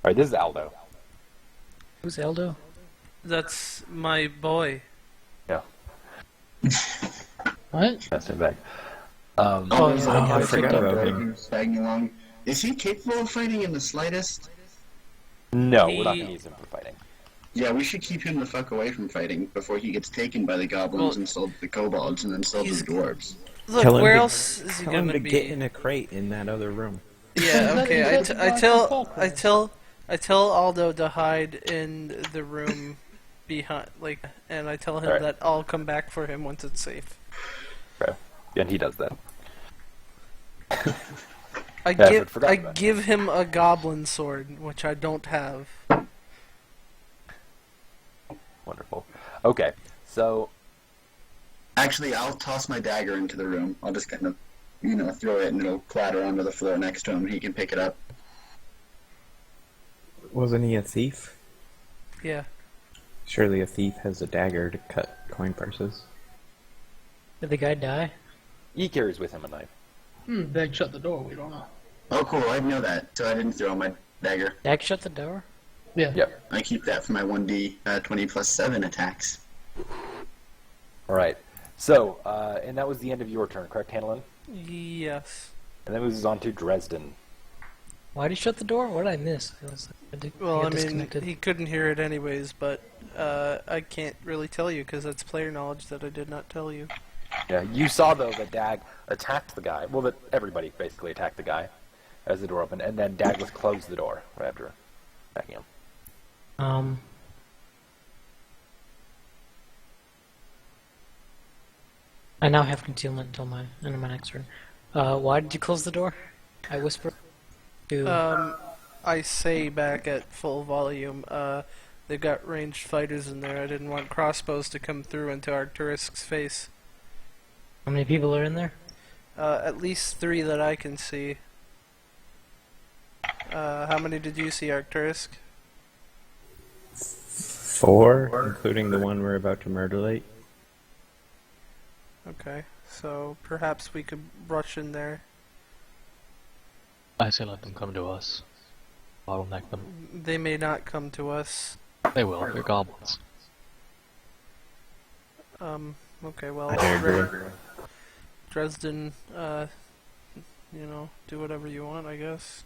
Alright, this is Aldo. Who's Eldo? That's my boy. Yeah, What? that's him back. There's yeah, a I forgot forgot about him. who's tagging along. Is he capable of fighting in the slightest? No, He- we're not gonna use him for fighting. Yeah, we should keep him the fuck away from fighting before he gets taken by the goblins Well, and sold to the kobolds and then sold to he's- the dwarves. Look, Tell him where to- else is he Tell him gonna to be? get in a crate in that other room. Yeah, okay. Is that I tell Aldo to hide in the room behind, and I tell him Alright. that I'll come back for him once it's safe. Okay. And he does that. I Yeah, give forgot I about that. give him a goblin sword, which I don't have. Wonderful. Okay, so Actually, I'll toss my dagger into the room. I'll just kind of, throw it and it'll clatter onto the floor next to him and he can pick it up. Wasn't he a thief? Yeah. Surely a thief has a dagger to cut coin purses. Did the guy die? he carries with him a knife. Dag shut the door, we don't know. Oh, cool, I didn't know that, so I didn't throw my dagger. Dag shut the door? Yeah. Yep. I keep that for my 1d 20 plus 7 attacks. Alright, so, and that was the end of your turn, correct, Hanolin? Yes. And then moves on to Dresden. Why did he shut the door? What did I miss? Well, I got mean, disconnected. he couldn't hear it anyways, but I can't really tell you because that's player knowledge that I did not tell you. Yeah, you saw, though, that Dag attacked the guy. Well, that everybody basically attacked the guy as the door opened, and then Dagless closed the door right after attacking him. I now have concealment until my next turn. Why did you close the door? I whisper to. I say back at full volume, they've got ranged fighters in there. I didn't want crossbows to come through into Arcturus's face. How many people are in there? At least 3 that I can see. How many did you see, Arcturus? 4, including the one we're about to mutilate. Okay, so perhaps we could rush in there. I say let them come to us. Bottleneck them. They may not come to us. They will. They're goblins. Okay, well, I agree. Dresden, do whatever you want, I guess.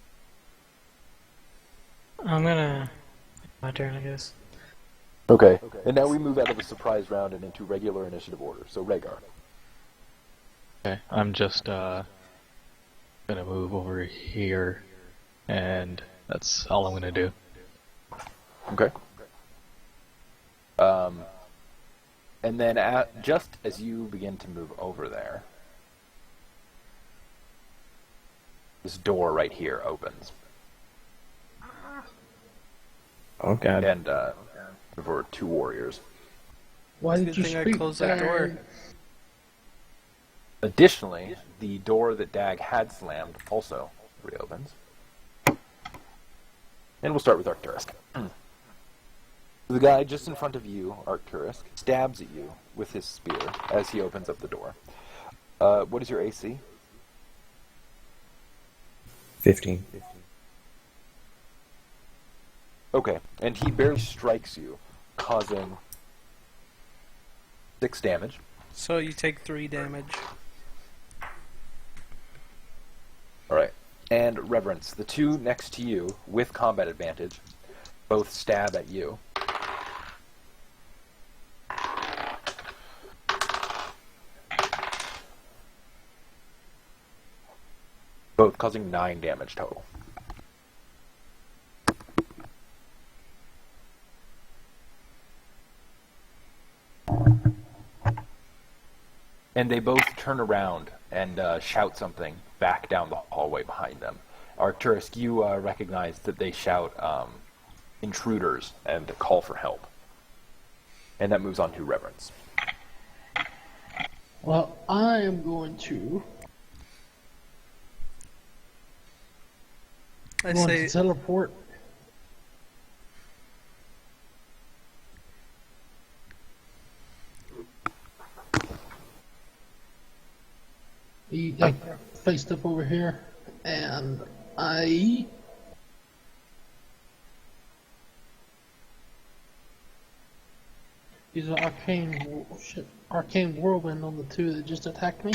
I'm gonna. My turn, I guess. Okay, and now we move out of the surprise round and into regular initiative order. So, Rhaegar. Okay, I'm just gonna move over here, and that's all I'm gonna do. Okay. And then just as you begin to move over there, this door right here opens. Oh god. And there were 2 warriors. Why It's a did good you thing I speak closed that door. there? Additionally, the door that Dag had slammed also reopens. And we'll start with Arcturus. The guy just in front of you, Arcturus, stabs at you with his spear as he opens up the door. What is your AC? 15. Okay, and he barely strikes you, causing 6 damage. So you take 3 damage. Alright, and Reverence, the 2 next to you, with combat advantage, both stab at you. Both causing 9 damage total. And they both turn around and shout something back down the hallway behind them. Arcturus, you recognize that they shout intruders and call for help. And that moves on to Reverence. Well, I am going to I going say, to teleport. He faced up over here, and I use an arcane whirlwind on the two that just attacked me.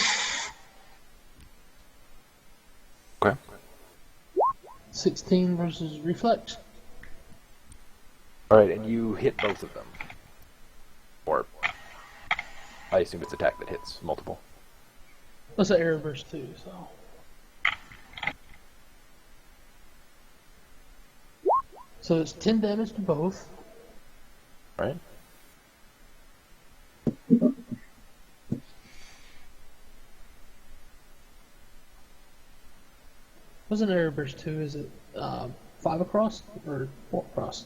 Okay. 16 versus reflex. Alright, and you hit both of them. Or, I assume it's attack that hits multiple. That's an arrow burst too, so. So it's 10 damage to both. Right? What's an arrow burst 2? Is it 5 across or 4 across?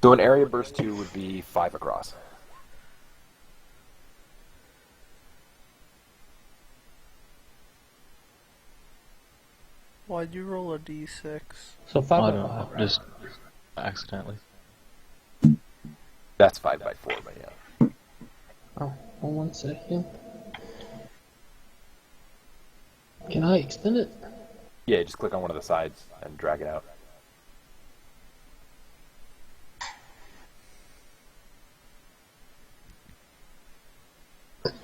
So an area burst 2 would be 5 across. Why'd you roll a d6? So 5 I by don't 5, know, right? just accidentally. That's 5 by 4, but yeah. Oh, hold on 1 second. Can I extend it? Yeah, just click on one of the sides and drag it out.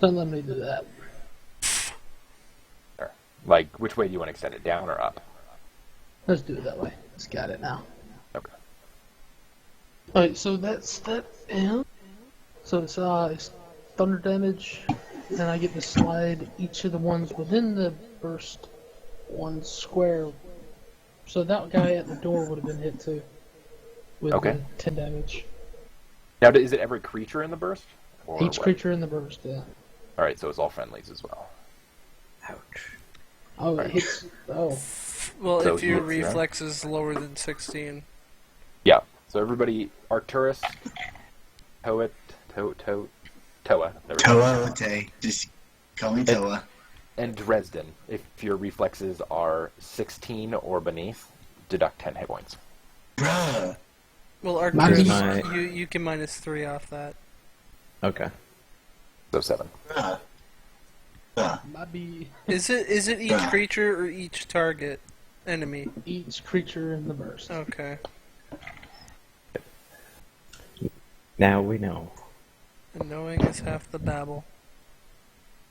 Don't let me do that. There. Like, which way do you want to extend it, down or up? Let's do it that way. Let's got it now. Okay. Alright, so that's that. Yeah. So it's thunder damage, and I get to slide each of the ones within the burst 1 square. So that guy at the door would have been hit too. With Okay. the 10 damage. Now, is it every creature in the burst? Or Each what? creature in the burst, yeah. Alright, so it's all friendlies as well. Ouch. Oh, it hits. Oh. Well, So if your you- yeah. reflex is lower than 16. Yeah. So everybody, Arcturus, Toa. There we go. Toa, just call me Toa. And Dresden, if your reflexes are 16 or beneath, deduct 10 hit points. Bruh. Well, Mine's Arcturus, my- you can -3 off that. Okay. So 7. Bruh. Bruh. Might be Is it each creature or each target enemy? each creature in the burst. Okay. Now we know. And knowing is half the babble.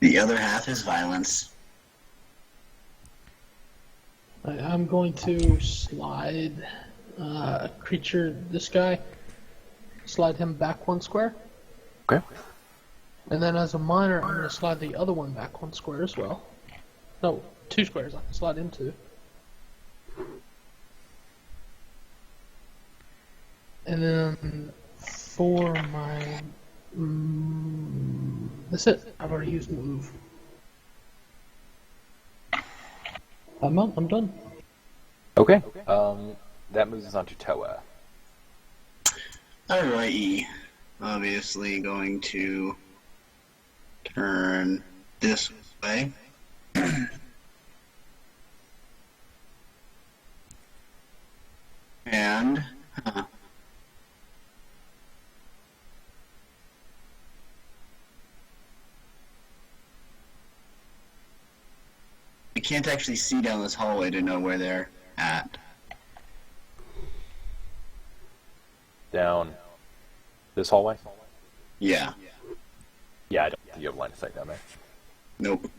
The other half is violence. I'm going to slide a creature, this guy, slide him back 1 square. Okay. And then as a minor, I'm going to slide the other one back 1 square as well. No, 2 squares I can slide him to. And then for my... that's it. I've already used move. I'm done. Okay. That moves us on to Toa. Alrighty. Obviously going to turn this way. And I can't actually see down this hallway to know where they're at. Down this hallway? Yeah. Yeah, I don't think you have line of sight down there. Nope.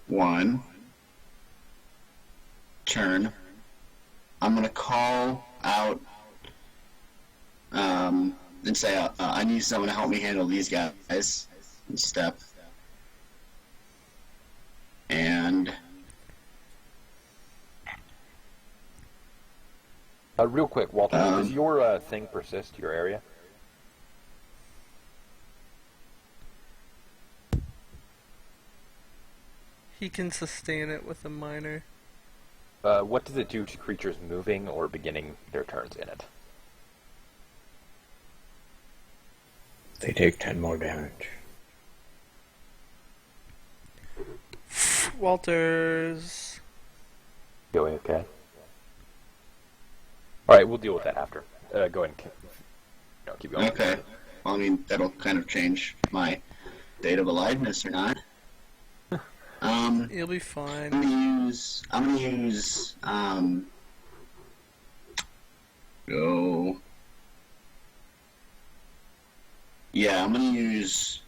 One. Turn. I'm gonna call out and say I need someone to help me handle these guys. Step. And Real quick, Walter, does your thing persist, your area? He can sustain it with a minor. What does it do to creatures moving or beginning their turns in it? They take 10 more damage. Walters. Going okay? Alright, we'll deal with that after. Go ahead and keep going. Okay. Well, I mean, that'll kind of change my date of aliveness or not. You'll be fine. I'm gonna use, go. Yeah, I'm gonna use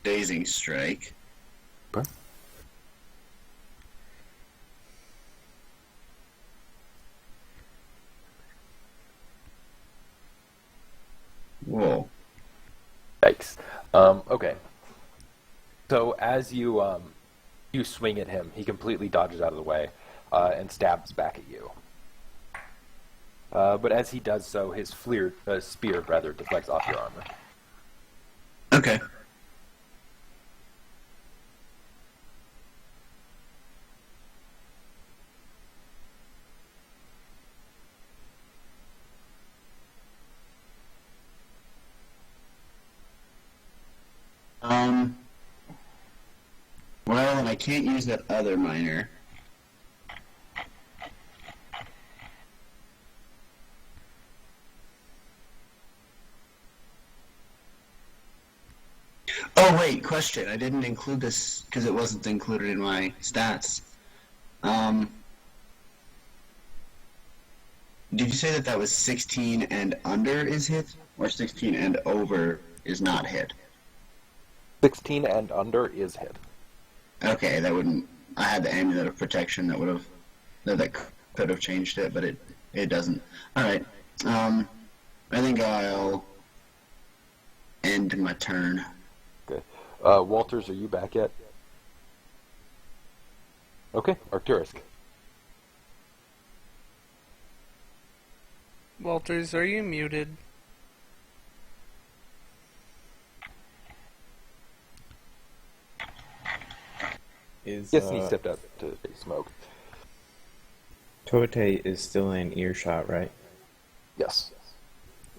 Dazing Strike. Okay. Whoa. Yikes. Okay. So as you you swing at him, he completely dodges out of the way and stabs back at you. But as he does so, his spear deflects off your armor. Okay. Well, and I can't use that other minor. Oh, wait, question. I didn't include this because it wasn't included in my stats. Did you say that that was 16 and under is hit? Or 16 and over is not hit? 16 and under is hit. Okay, that wouldn't... I had the amulet of protection that would have... That could have changed it, but it doesn't. Alright. I think I'll end my turn. Okay. Walters, are you back yet? Okay, Arcturus. Walters, are you muted? Yes, and he stepped up to smoke. Tote is still in earshot, right? Yes.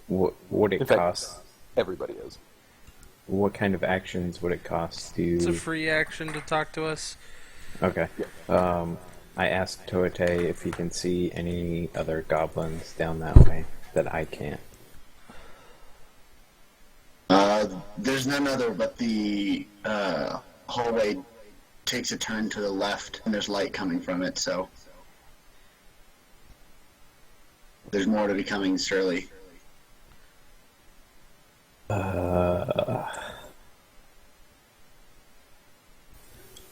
What would it In fact, cost? Everybody is. What kind of actions would it cost to... It's a free action to talk to us. Okay. I asked Tote if he can see any other goblins down that way that I can't. There's none other, but the hallway takes a turn to the left, and there's light coming from it, so... There's more to be coming, surely.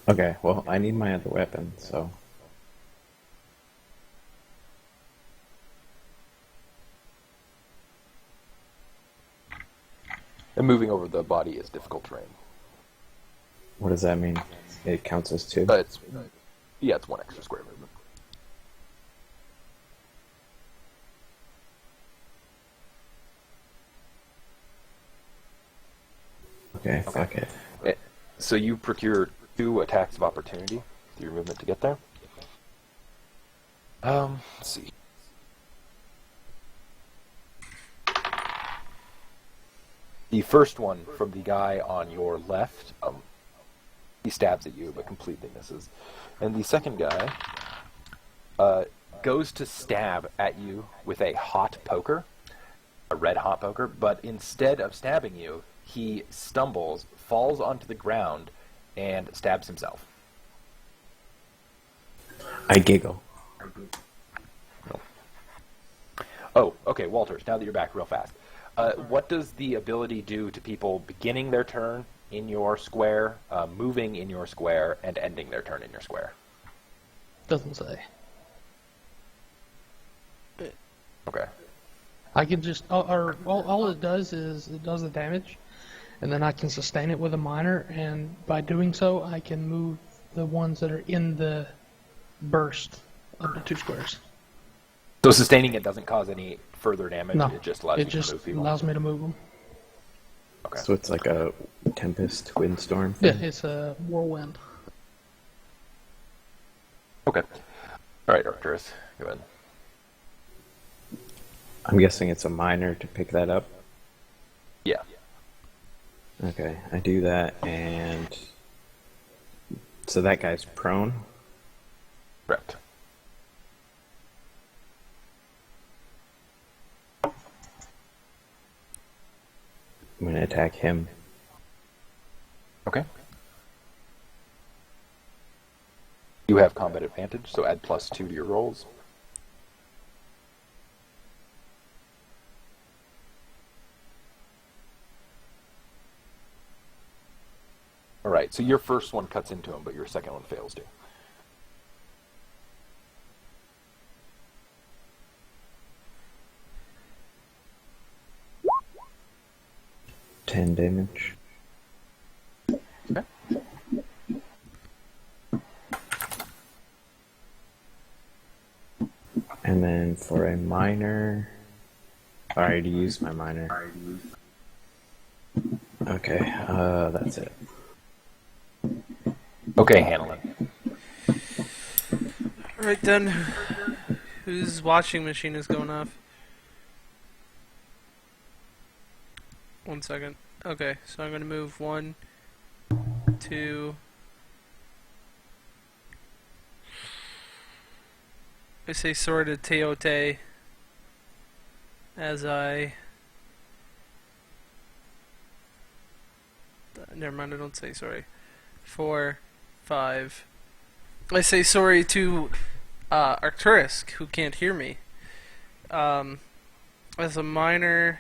Okay, well, I need my other weapon, so... And moving over the body is difficult terrain. What does that mean? It counts as 2? It's 1 extra square movement. Okay, fuck it. So you procure 2 attacks of opportunity through your movement to get there. Let's see. The first one from the guy on your left, he stabs at you but completely misses. And the second guy goes to stab at you with a hot poker, a red hot poker, but instead of stabbing you, he stumbles, falls onto the ground, and stabs himself. I giggle. Oh, okay, Walters, now that you're back real fast. What does the ability do to people beginning their turn in your square, moving in your square, and ending their turn in your square? Doesn't say. Okay. I can just, all it does is it does the damage, and then I can sustain it with a minor, and by doing so, I can move the ones that are in the burst up to 2 squares. So sustaining it doesn't cause any further damage, No, it just allows you to move people? allows me to move them. Okay. So it's like a tempest windstorm thing? Yeah, it's a whirlwind. Okay. Alright, Arcturus, go ahead. I'm guessing it's a minor to pick that up? Yeah. Okay, I do that, and... So that guy's prone? Correct. going to attack him. Okay. You have combat advantage, so add +2 to your rolls. Alright, so your first one cuts into him, but your second one fails to. Ten damage. Okay. And then for a minor, I already used my minor. Okay, that's it. Okay, Hanolin. Alright then, whose washing machine is going off? 1 second. Okay, so I'm gonna move 1, 2. I say sorry to Teote as I. Never mind, I don't say sorry. 4, 5. I say sorry to Arcturus, who can't hear me. As a minor,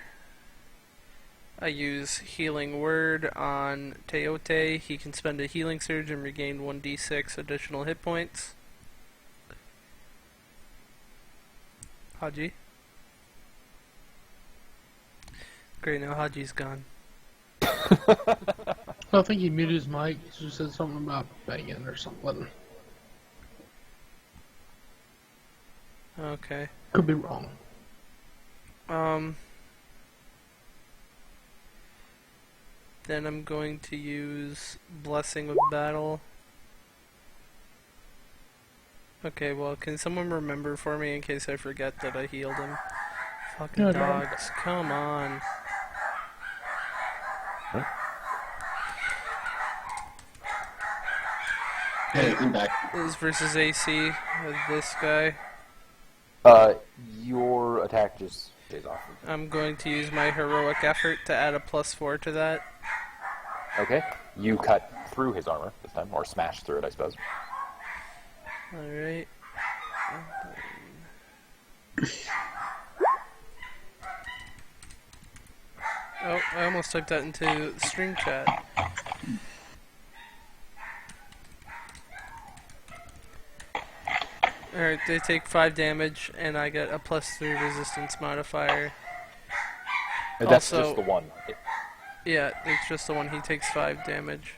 I use Healing Word on Teote. He can spend a Healing Surge and regain 1d6 additional hit points. Haji? Great, now Haji's gone. I think he muted his mic. He just said something about banging or something. Okay. Could be wrong. Then I'm going to use Blessing of Battle. Okay, well, can someone remember for me in case I forget that I healed him? Fucking No, dogs, come on. Hey, I'm back. This is versus AC with this guy. Your attack just stays off. I'm going to use my heroic effort to add a +4 to that. Okay. You cut through his armor this time, or smash through it, I suppose. Alright. Oh, I almost typed that into stream chat. Alright, they take 5 damage, and I get a +3 resistance modifier. That's Also- just the one. Yeah, it's just the one. He takes 5 damage.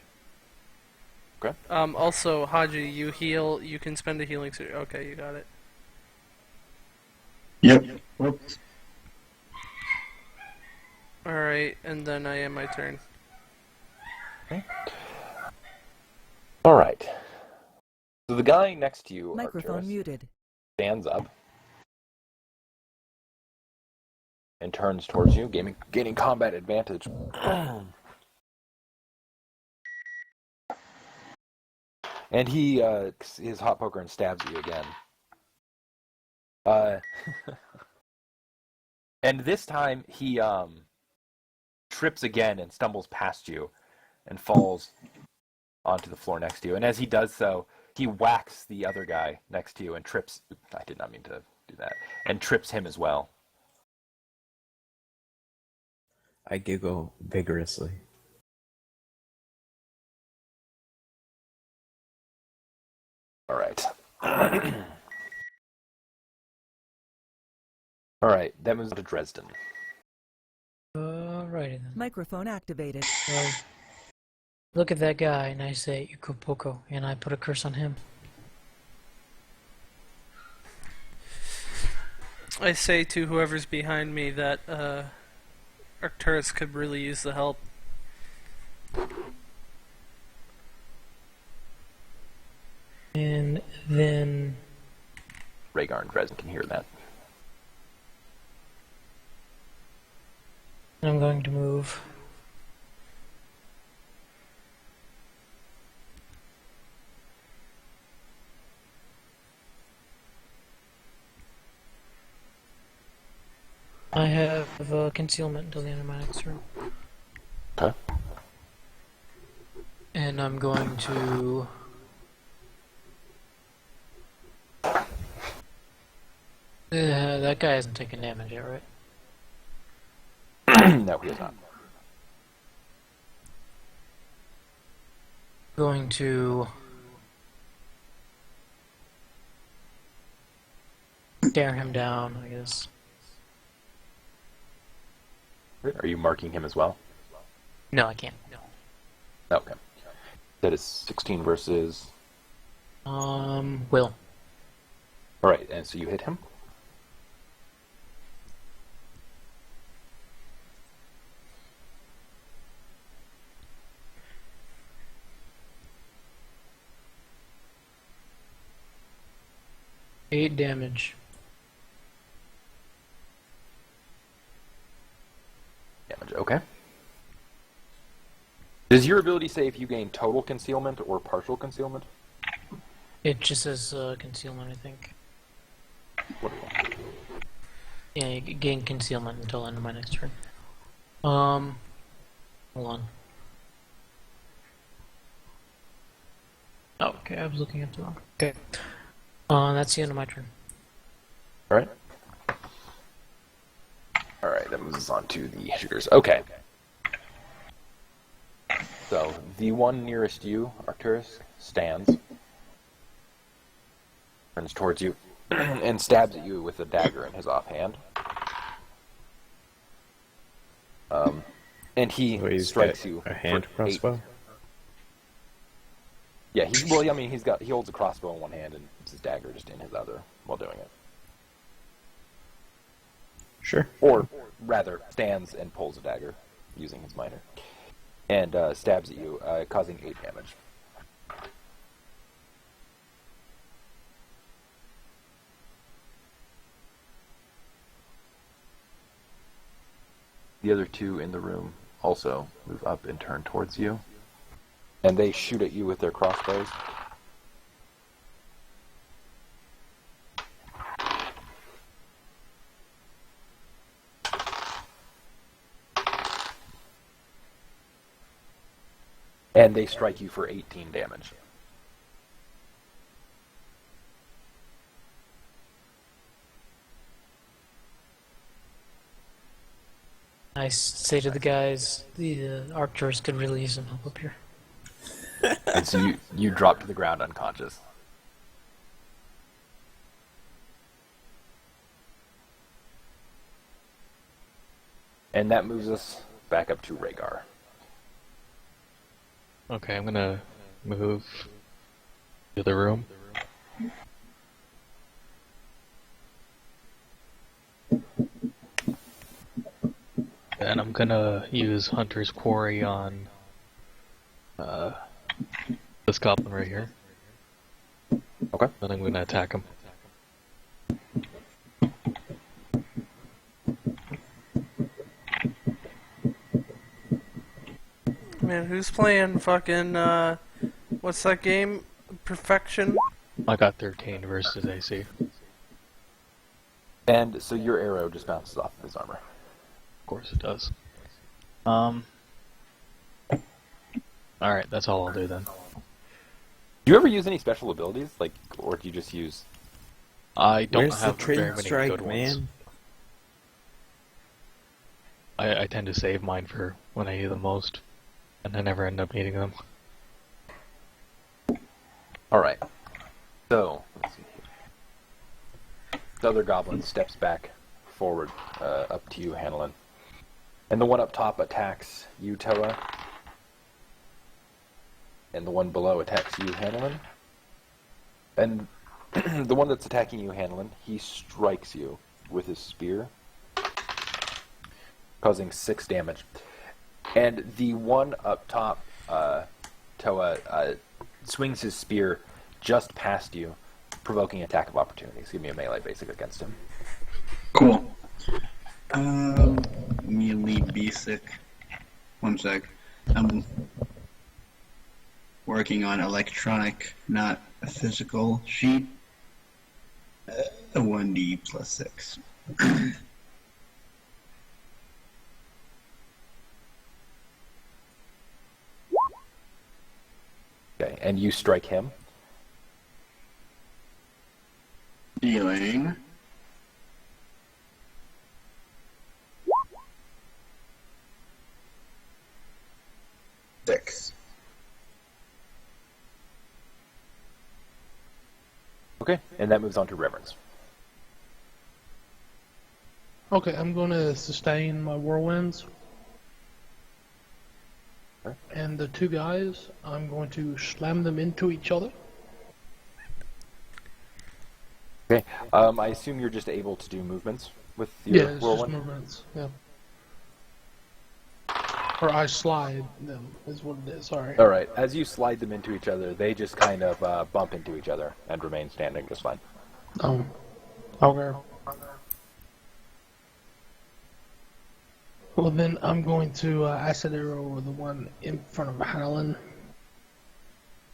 Okay. Also, Haji, you heal. You can spend a healing surge. Okay, you got it. Yep. Whoops. Alright, and then I end my turn. Alright. So the guy next to you, Microphone Arcturus, muted. stands up and turns towards you, gaining combat advantage. And he his hot poker and stabs you again. And this time he trips again and stumbles past you and falls onto the floor next to you. And as he does so, he whacks the other guy next to you and trips. I did not mean to do that. And trips him as well. I giggle vigorously. All right. All right. That moves to Dresden. Alrighty then. Microphone activated. Well, look at that guy, and I say Ukupoko, and I put a curse on him. I say to whoever's behind me that Arcturus could really use the help. And then Rhaegar and Dresden can hear that. I'm going to move. I have concealment until the end of my next turn. Okay. And I'm going to... that guy hasn't taken damage yet, right? No, he is not. Going to... stare him down, I guess. Are you marking him as well? No, I can't. No. Okay. That is 16 versus... Will. Alright, and so you hit him? Eight damage. Damage, okay. Does your ability say if you gain total concealment or partial concealment? It just says concealment, I think. What do you Yeah, you gain concealment until the end of my next turn. Hold on. Oh, okay, I was looking at the wrong. Okay. That's the end of my turn. Alright. Alright, that moves us on to the shooters. Okay. So, the one nearest you, Arcturus, stands, turns towards you, and stabs at you with a dagger in his offhand. And he So he's strikes got you a hand for 8. crossbow. Yeah, he holds a crossbow in one hand and his dagger just in his other while doing it. Sure. Or rather, stands and pulls a dagger using his minor. And stabs at you, causing 8 damage. The other 2 in the room also move up and turn towards you. And they shoot at you with their crossbows. And they strike you for 18 damage. I say to the guys, the Arcturus could really use some help up here. And so you drop to the ground unconscious. And that moves us back up to Rhaegar. Okay, I'm gonna move to the room. And I'm gonna use Hunter's Quarry on this goblin right here. Okay. Then I'm gonna attack him. Man, who's playing fucking, what's that game? Perfection? I got 13 versus AC. And so your arrow just bounces off of his armor. Of course it does. Alright, that's all I'll do then. Do you ever use any special abilities? Or do you just use... I don't Where's the have very trading many strike, good ones. man? I tend to save mine for when I need them most, and I never end up needing them. Alright. So, let's see here. The other goblin steps back forward, up to you, Hanolin. And the one up top attacks you, Toa. And the one below attacks you, Hanolin. And the one that's attacking you, Hanolin, he strikes you with his spear, causing 6 damage. And the one up top, Toa, swings his spear just past you, provoking attack of opportunities. Give me a melee basic against him. Cool. Melee basic. One sec. I'm working on electronic, not a physical sheet. A 1d plus 6. and you strike him. Dealing 6. Okay, and that moves on to Reverence. Okay, I'm going to sustain my whirlwinds. Okay. And the two guys, I'm going to slam them into each other. Okay, I assume you're just able to do movements with your Yeah, it's just whirlwind? movements. Yeah. Or I slide them, is what it is. Sorry. All right. As you slide them into each other, they just kind of bump into each other and remain standing just fine. Okay. Well, then I'm going to acid arrow the one in front of Hanolin.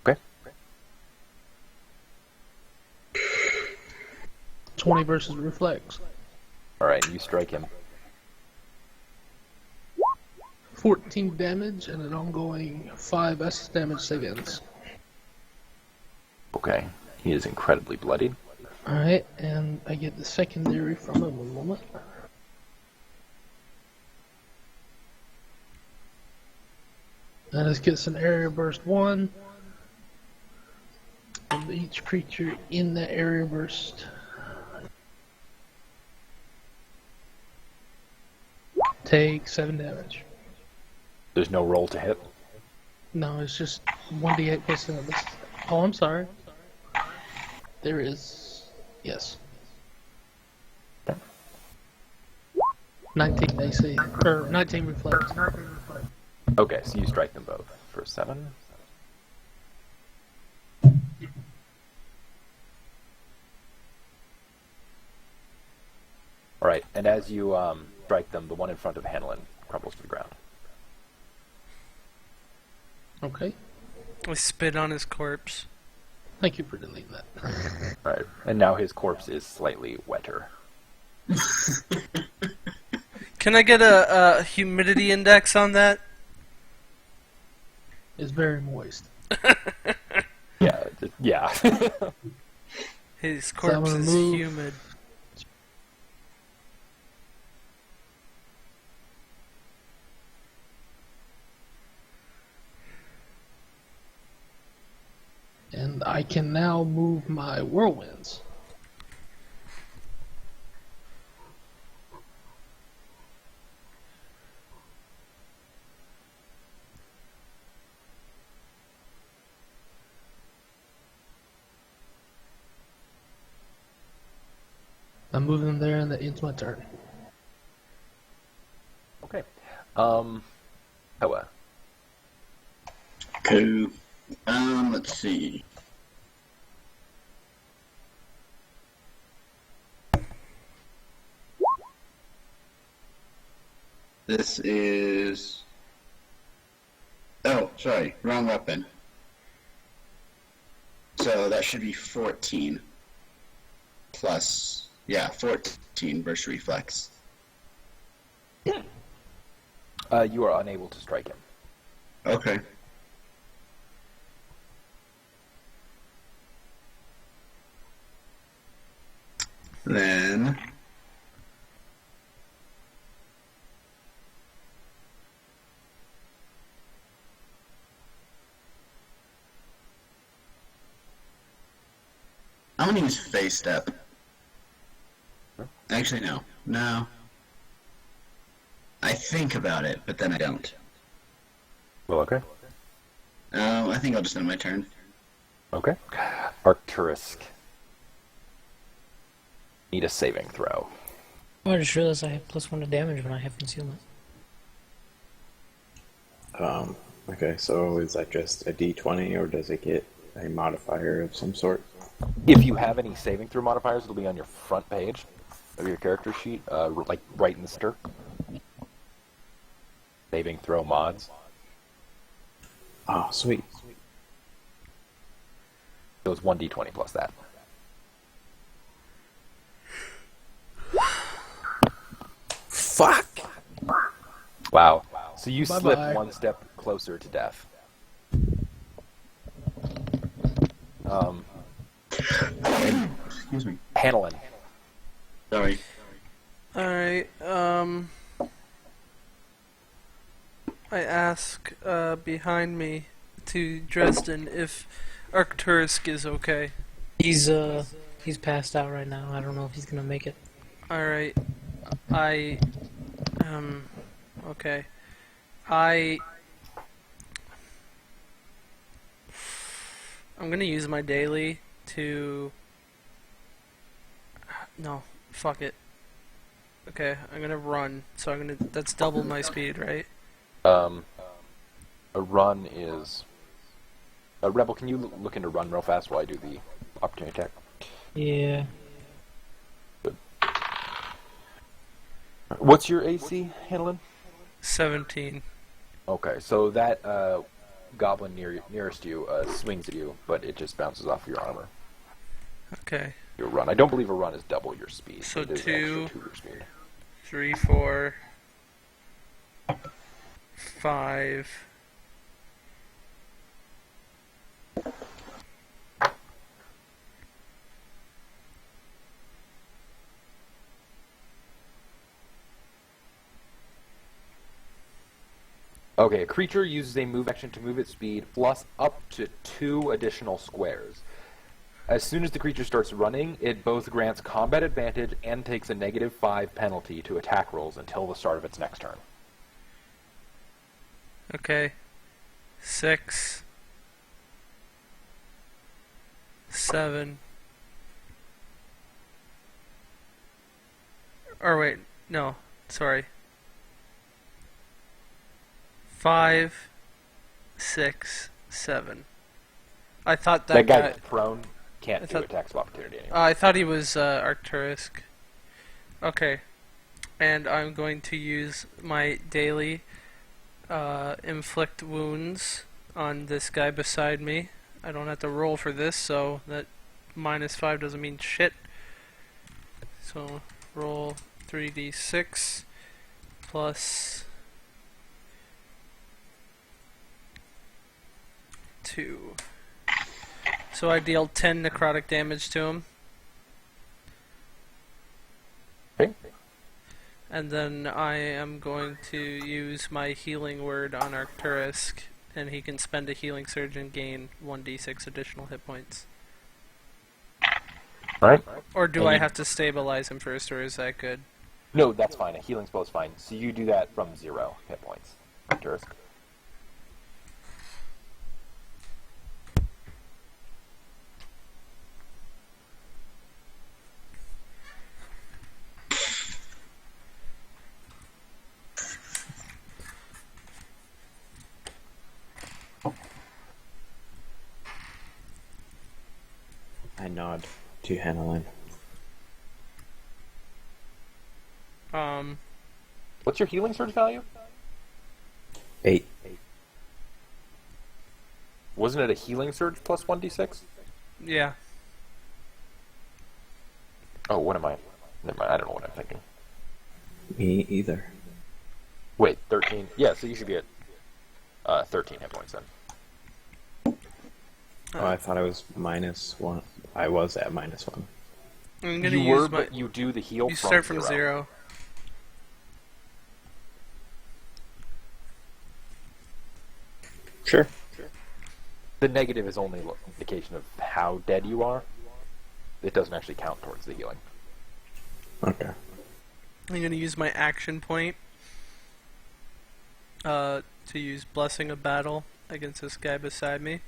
Okay. 20 versus reflex. All right, you strike him. 14 damage and an ongoing 5 acid damage save-ins. Okay. He is incredibly bloodied. Alright, and I get the secondary from it. One moment. And this gets an area burst 1. And each creature in that area burst takes 7 damage. There's no roll to hit. No, it's just 1d8 plus 7. Oh, I'm sorry. There is. Yes. 19 AC. Or 19 reflex. Okay, so you strike them both for 7. All right, and as you strike them, the one in front of Hanolin crumbles to the ground. Okay. I spit on his corpse. Thank you for deleting that. All right, and now his corpse is slightly wetter. Can I get a humidity index on that? It's very moist. Yeah. His corpse is move. humid. And I can now move my whirlwinds. I'm moving them there and that ends my turn. Okay. Hoa. Cool. Let's see. This is... Oh, sorry. Wrong weapon. So that should be 14. Plus... Yeah, 14 versus reflex. You are unable to strike him. Okay. Then... I'm gonna use face step. Actually, no. No. I think about it, but then I don't. Well, okay. I think I'll just end my turn. Okay. Arcturus. Need a saving throw. Oh, I just realized I have +1 to damage when I have concealment. Okay, so is that just a d20 or does it get a modifier of some sort? If you have any saving throw modifiers, it'll be on your front page of your character sheet, like right in the center. Saving throw mods. Oh, sweet. So it's 1d20 plus that. Fuck! Wow. So you Bye-bye. slip one step closer to death. Excuse me. Hanolin. Sorry. Alright, I ask behind me to Dresden if Arcturus is okay. He's passed out right now. I don't know if he's gonna make it. Alright, I, okay. I'm gonna use my daily to... No, fuck it. Okay, I'm gonna run, so that's double my speed, right? A run is... Rebel, can you look into run real fast while I do the opportunity attack? Yeah. What's your AC, Hanolin? 17. Okay, so that goblin nearest you swings at you, but it just bounces off your armor. Okay. Your run. I don't believe a run is double your speed. So it is 2, extra to your speed. 3, 4, 5. Okay, a creature uses a move action to move its speed plus up to 2 additional squares. As soon as the creature starts running, it both grants combat advantage and takes a -5 penalty to attack rolls until the start of its next turn. Okay. 6, 7. Or wait, no, sorry. 5, 6, 7. I thought That guy. guy's prone, can't I do thought- attacks of opportunity anymore. I thought he was Arcturus. Okay, and I'm going to use my daily inflict wounds on this guy beside me. I don't have to roll for this, so that -5 doesn't mean shit. So roll 3d6 plus 2. So I deal 10 necrotic damage to him. Okay. And then I am going to use my healing word on Arcturus, and he can spend a healing surge and gain 1d6 additional hit points. Right? Or do And I you- have to stabilize him first, or is that good? No, that's fine. A healing spell is fine. So you do that from 0 hit points. Arcturus. I nod to Hanolin. What's your healing surge value? 8. Wasn't it a healing surge plus 1d6? Yeah. Oh, what am I? Never mind, I don't know what I'm thinking. Me either. Wait, 13? Yeah, so you should be at 13 hit points then. Oh, I thought I was -1. I was at -1. I'm gonna You use were, my. but you do the heal You from start from 0. 0. Sure. The negative is only an indication of how dead you are. It doesn't actually count towards the healing. Okay. I'm gonna use my action point to use Blessing of Battle against this guy beside me.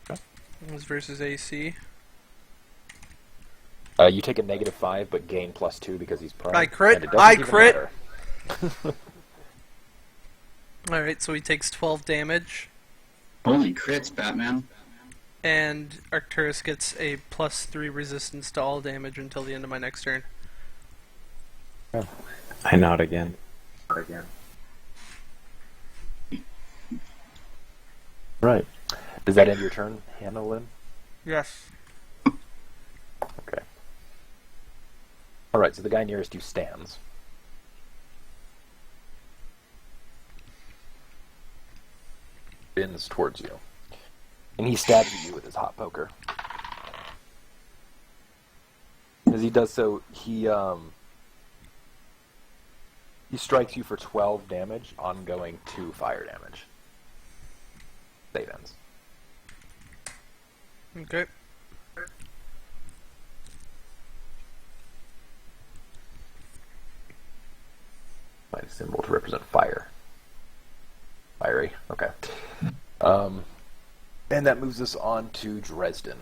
Okay. This is versus AC. You take a -5, but gain +2 because he's prone. I crit! and it doesn't I even crit! matter. Alright, so he takes 12 damage, Holy crits, Batman. and Arcturus gets a +3 resistance to all damage until the end of my next turn. I nod again. Right. Does that end your turn, Hanolin? Yes. Okay. Alright, so the guy nearest you stands. Bends towards you. And he stabs at you with his hot poker. As he does so, he strikes you for 12 damage, ongoing 2 fire damage. Save ends. Okay. Find a symbol to represent fire. Fiery. Okay. And that moves us on to Dresden.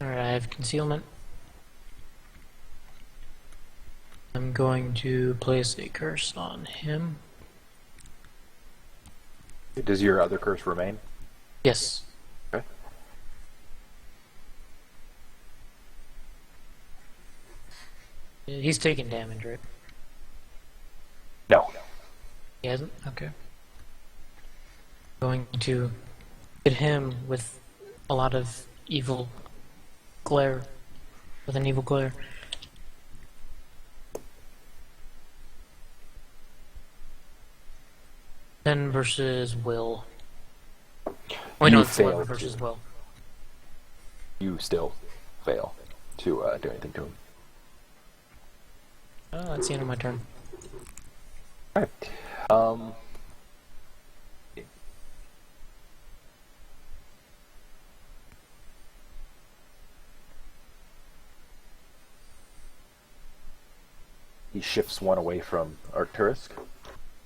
Alright, I have concealment. I'm going to place a curse on him. Does your other curse remain? Yes. Okay. He's taking damage, right? No. He hasn't? Okay. Going to hit him with a lot of evil glare. With an evil glare. Then versus Will. Oh, You no, it's failed 11 versus to- Will. You still fail to do anything to him. Oh, that's the end of my turn. Alright. He shifts one away from Arcturus,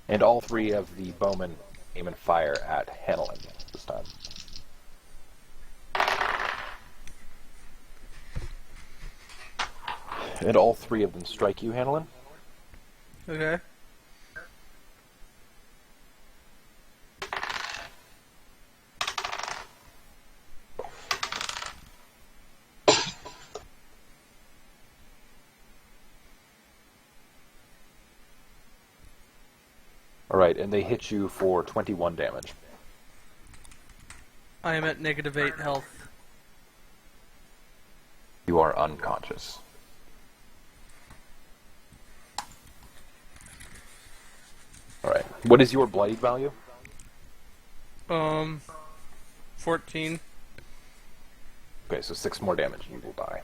and all 3 of the bowmen aim and fire at Hanolin this time. And all 3 of them strike you, Hanolin. Okay. Alright, and they hit you for 21 damage. I am at -8 health. You are unconscious. Alright, what is your bloodied value? 14. Okay, so 6 more damage and you will die.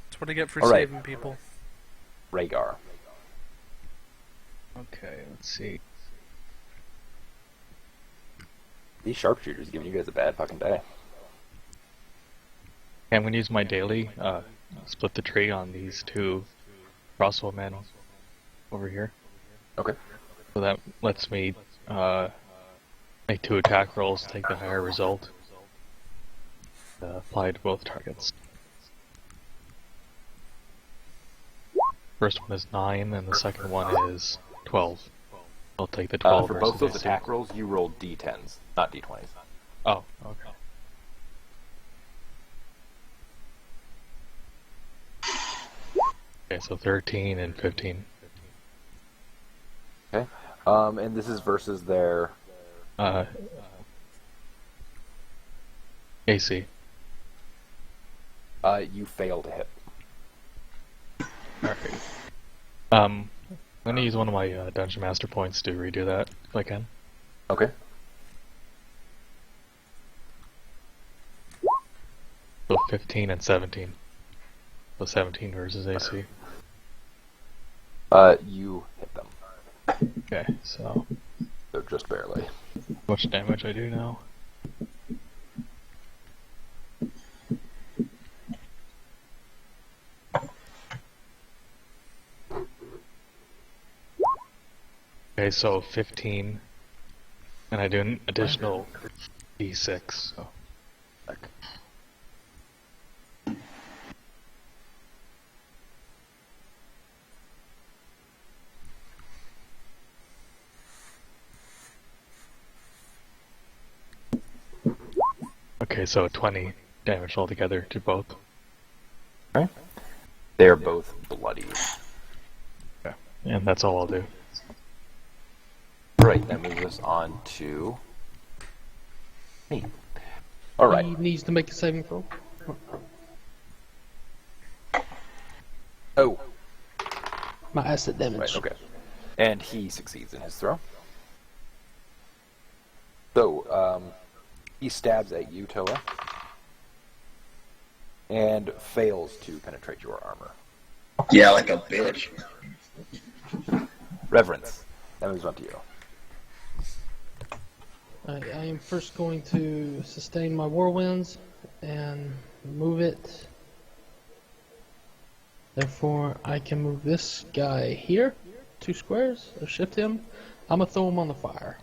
That's what I get for All right. saving people. Rhaegar. Okay, let's see. These sharpshooters giving you guys a bad fucking day. I'm gonna use my daily, split the tree on these 2 crossbow men over here. Okay. So that lets me make 2 attack rolls, take the higher result. Apply to both targets. First one is 9, and the second one is 12. I'll take the 12 For both versus those AC. attack rolls, you rolled d10s, not d20s. Oh, okay. Okay, so 13 and 15. Okay. And this is versus their... AC. You fail to hit. Alright. I'm gonna use one of my Dungeon Master points to redo that, if I can. Okay. So 15 and 17. So 17 versus AC. You hit them. Okay, so They're just barely. how much damage I do now? Okay, so 15, and I do an additional d6, so. Okay, so 20 damage altogether to both. Okay. They're both bloody. And that's all I'll do. Right, that moves us on to Neat. All right. He needs to make a saving throw. Oh, My acid damage. right. Okay. And he succeeds in his throw. So, he stabs at you, Toa, and fails to penetrate your armor. Yeah, like a bitch. Reverence. That moves on to you. I am first going to sustain my whirlwinds and move it. Therefore, I can move this guy here, 2 squares, or shift him. I'm gonna throw him on the fire.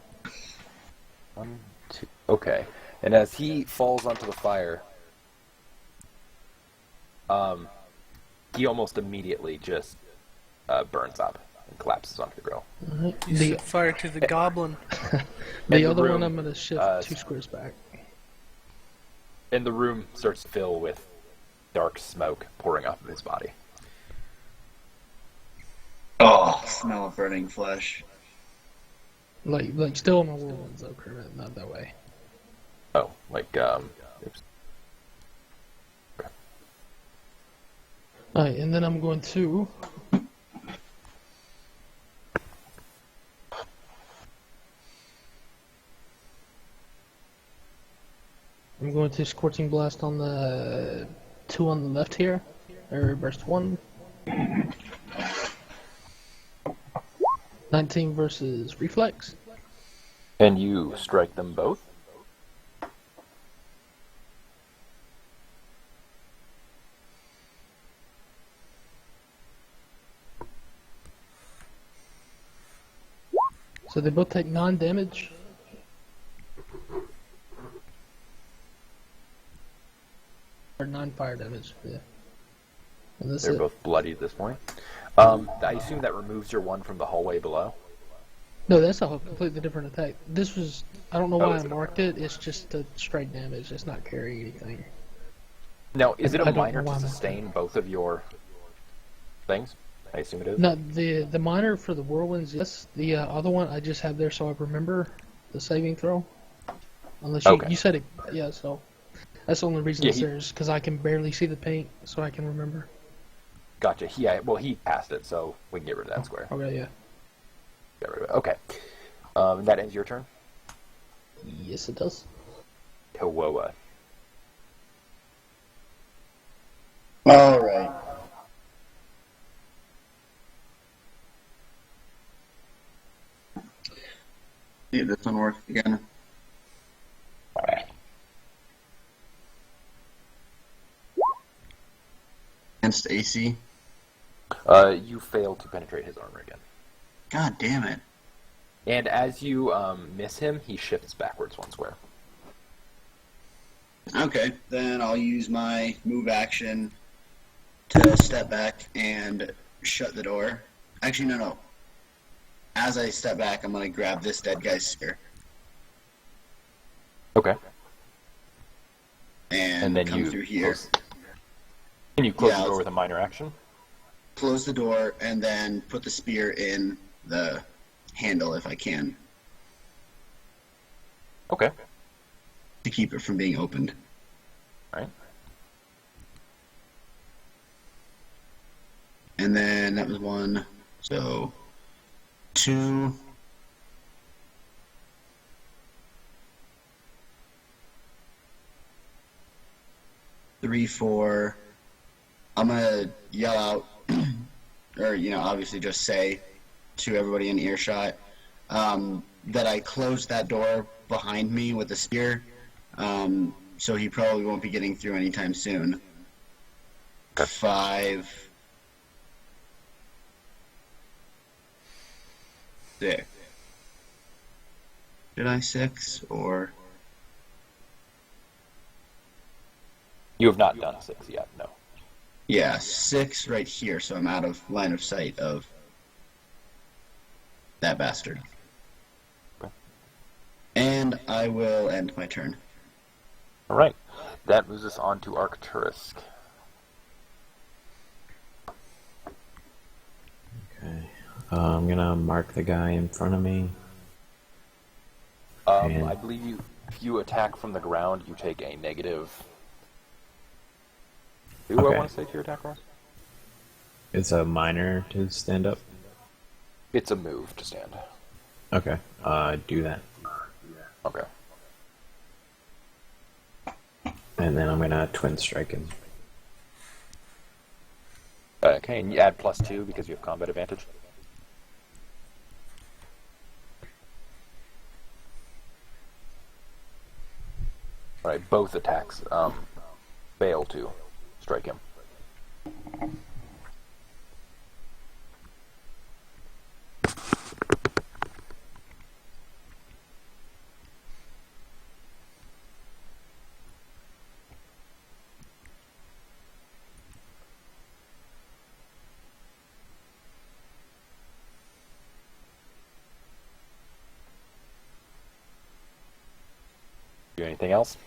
1, 2. Okay. And as he falls onto the fire, he almost immediately just burns up and collapses onto the grill. Alright. You The, set fire to the goblin. the the other room, one I'm gonna shift 2 squares back. And the room starts to fill with dark smoke pouring off of his body. Oh, smell of burning flesh. Like still in my whirlwinds though, Kermit, not that way. Oh, like, oops. Alright, and then I'm going to Scorching Blast on the 2 on the left here. Or burst 1. 19 versus Reflex. And you strike them both? So they both take 9 damage. Or 9 fire damage, yeah. And that's They're it. both bloody at this point. I assume that removes your one from the hallway below? No, that's a completely different attack. This was, I don't know why is I it? marked it, it's just a straight damage, it's not carrying anything. Now, is it I a don't know minor why to I'm- sustain both of your things? I assume it is. No, the minor for the whirlwinds, yes. The other one I just have there so I remember the saving throw. Unless you, Okay. you said it, yeah, so. That's the only reason Yeah, it's there is because I can barely see the paint, so I can remember. Gotcha. He passed it, so we can get rid of that square. Okay, yeah. Get rid of it. Okay. That ends your turn. Yes, it does. Kawoa. Alright. See if this one works again. Against AC. You fail to penetrate his armor again. God damn it. And as you miss him, he shifts backwards 1 square. Okay, then I'll use my move action to step back and shut the door. Actually, no. As I step back, I'm gonna grab this dead guy's spear Okay. and then come you through here. Can you close Yeah, the door let's- with a minor action? Close the door and then put the spear in the handle if I can Okay. to keep it from being opened. All right. And then that was 1, so 2. Three, 4. I'm gonna yell out, or obviously just say to everybody in earshot that I closed that door behind me with the spear, so he probably won't be getting through anytime soon. 5, 6. Did I 6 or? You have not done 6 yet, no. Yeah, 6 right here, so I'm out of line of sight of that bastard. Okay. And I will end my turn. All right. That moves us on to Arcturus. Okay. I'm gonna mark the guy in front of me. And I believe if you attack from the ground, you take a negative. Who I Okay. want to say to your attack roll? it's a minor to stand up. It's a move to stand. Okay. Do that. Okay. And then I'm gonna twin strike him. Okay, and you add +2 because you have combat advantage. Alright, both attacks fail to strike him. Do anything else?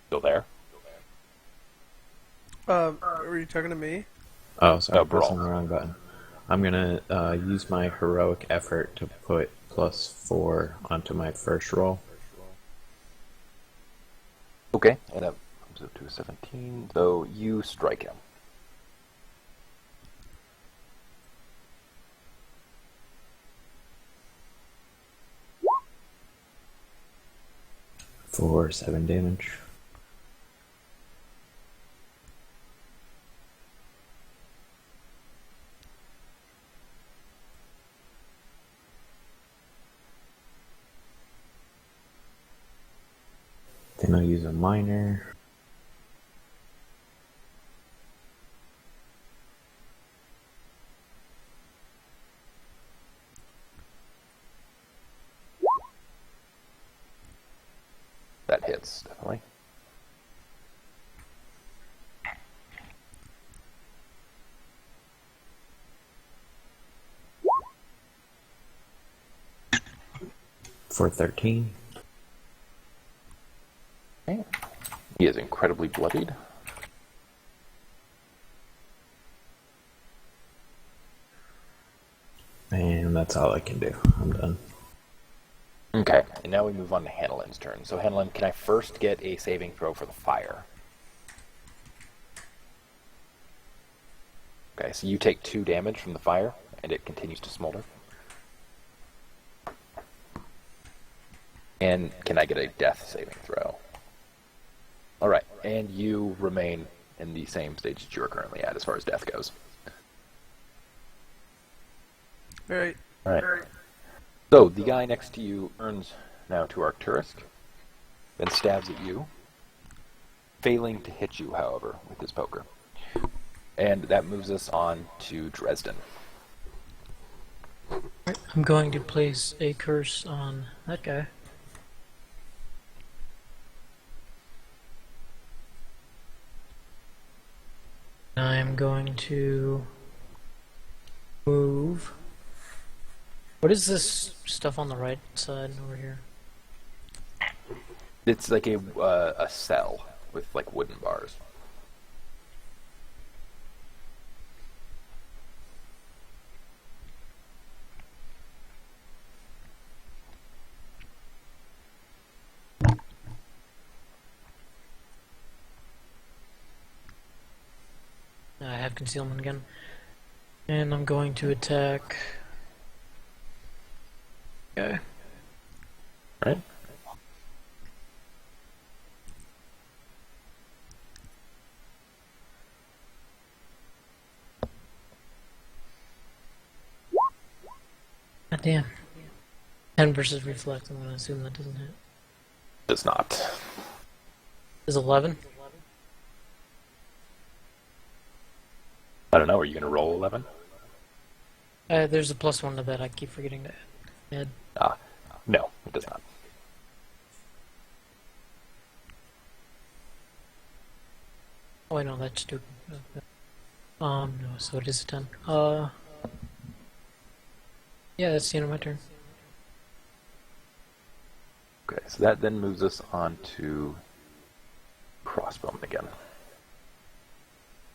Still there? Are you talking to me? Oh, sorry, Oh, pressing brawl. the wrong button. I'm gonna use my heroic effort to put +4 onto my first roll. Okay, and that comes up to a 17, so you strike him. For 7 damage. Then I'll use a minor. That hits, definitely. For 13. Okay. He is incredibly bloodied. And that's all I can do. I'm done. Okay, and now we move on to Hanolin's turn. So Hanolin, can I first get a saving throw for the fire? Okay, so you take 2 damage from the fire, and it continues to smolder. And can I get a death saving throw? Alright, and you remain in the same stage that you're currently at as far as death goes. Alright. Alright. So, the guy next to you turns now to Arcturus, then stabs at you, failing to hit you, however, with his poker. And that moves us on to Dresden. I'm going to place a curse on that guy. I'm going to move. What is this stuff on the right side over here? It's like a cell with like wooden bars. I have concealment again. And I'm going to attack. Okay. Right? God damn. 10 versus reflect, I'm gonna assume that doesn't hit. Does not. Is 11? I don't know, are you going to roll 11? There's a +1 to that, I keep forgetting to add. No, it does not. Oh, I know, that's stupid. No, so it is a 10. Yeah, that's the end of my turn. Okay, so that then moves us on to crossbowmen again.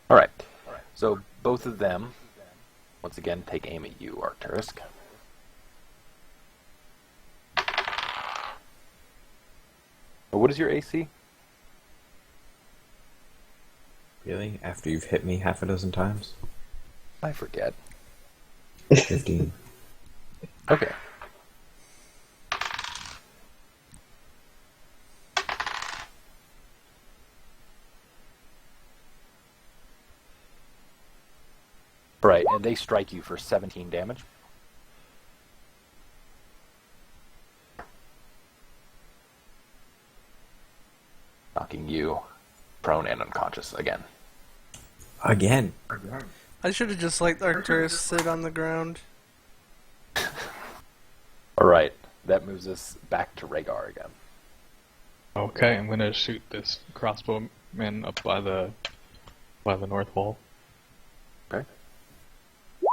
All right, so both of them, once again, take aim at you, Arcturus. What is your AC? Really? After you've hit me half a dozen times? I forget. 15. Okay. Right, and they strike you for 17 damage. Knocking you prone and unconscious again. Again. I should have just let Arcturus sit on the ground. Alright, that moves us back to Rhaegar again. Okay, I'm gonna shoot this crossbowman up by the north wall. Okay.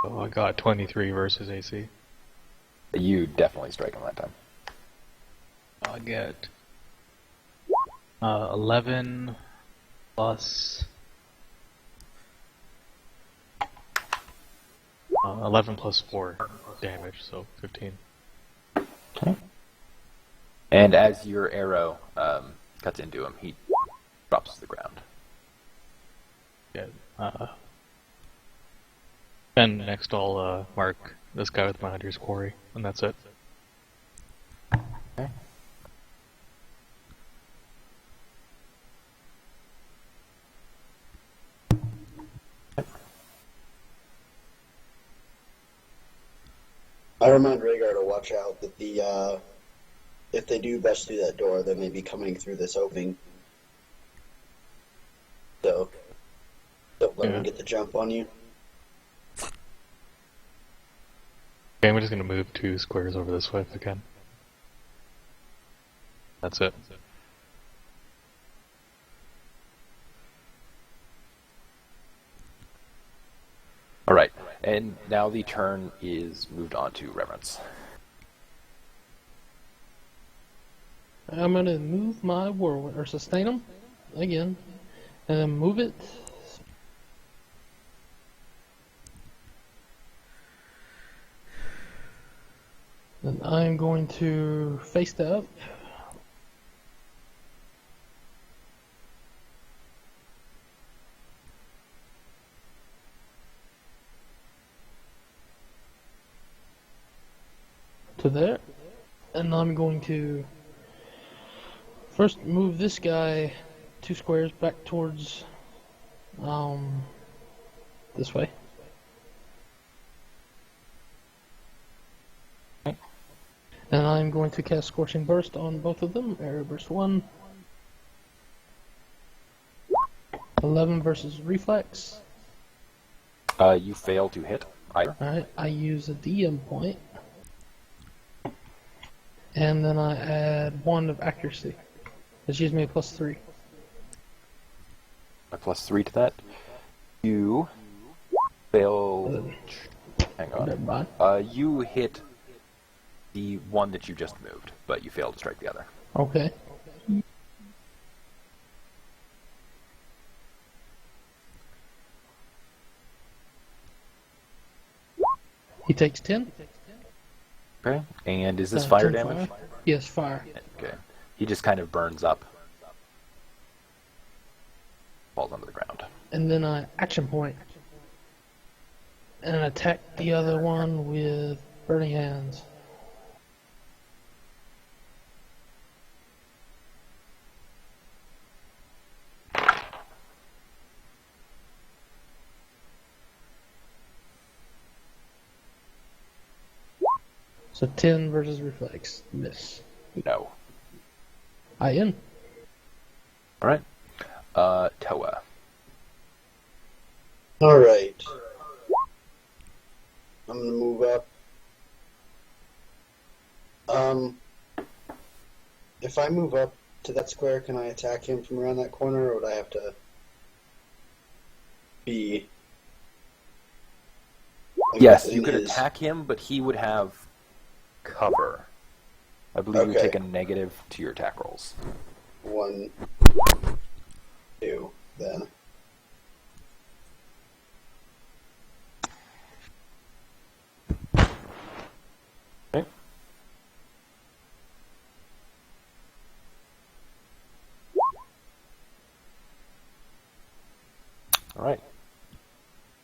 Oh, I got 23 versus AC. You definitely strike him that time. I get 11 plus 11 plus 4 damage, so 15. Okay. And as your arrow cuts into him, he drops to the ground. Yeah. And next I'll mark this guy with my hunter's quarry, and that's it. Okay. I remind Rhaegar to watch out that if they do bust through that door, they may be coming through this opening. So don't let them get the jump on you. Okay, I'm just gonna move 2 squares over this way if I can. That's it. Alright, and now the turn is moved on to Reverence. I'm gonna move my whirlwind or sustain them again, and then move it. And I'm going to face that up. To there, and I'm going to first move this guy 2 squares back towards this way. And I'm going to cast Scorching Burst on both of them. Area Burst 1. 11 versus Reflex. You fail to hit either. Alright, I use a DM point. And then I add 1 of accuracy. Which gives me a +3. A +3 to that. You fail. Hang Never on. mind. You hit the one that you just moved, but you failed to strike the other. Okay. He takes 10. Okay. And is this 10 fire damage? fire. Yes, fire. Okay. He just kind of burns up. Falls onto the ground. And then I action point. And attack the other one with Burning Hands. So 10 versus Reflex. Miss. No. I in. Alright. Toa. Alright. I'm gonna move up. If I move up to that square, can I attack him from around that corner, or would I have to be... Yes, in you could his- attack him, but he would have cover. I believe you Okay. take a negative to your attack rolls. 1, 2, then. Okay. All right.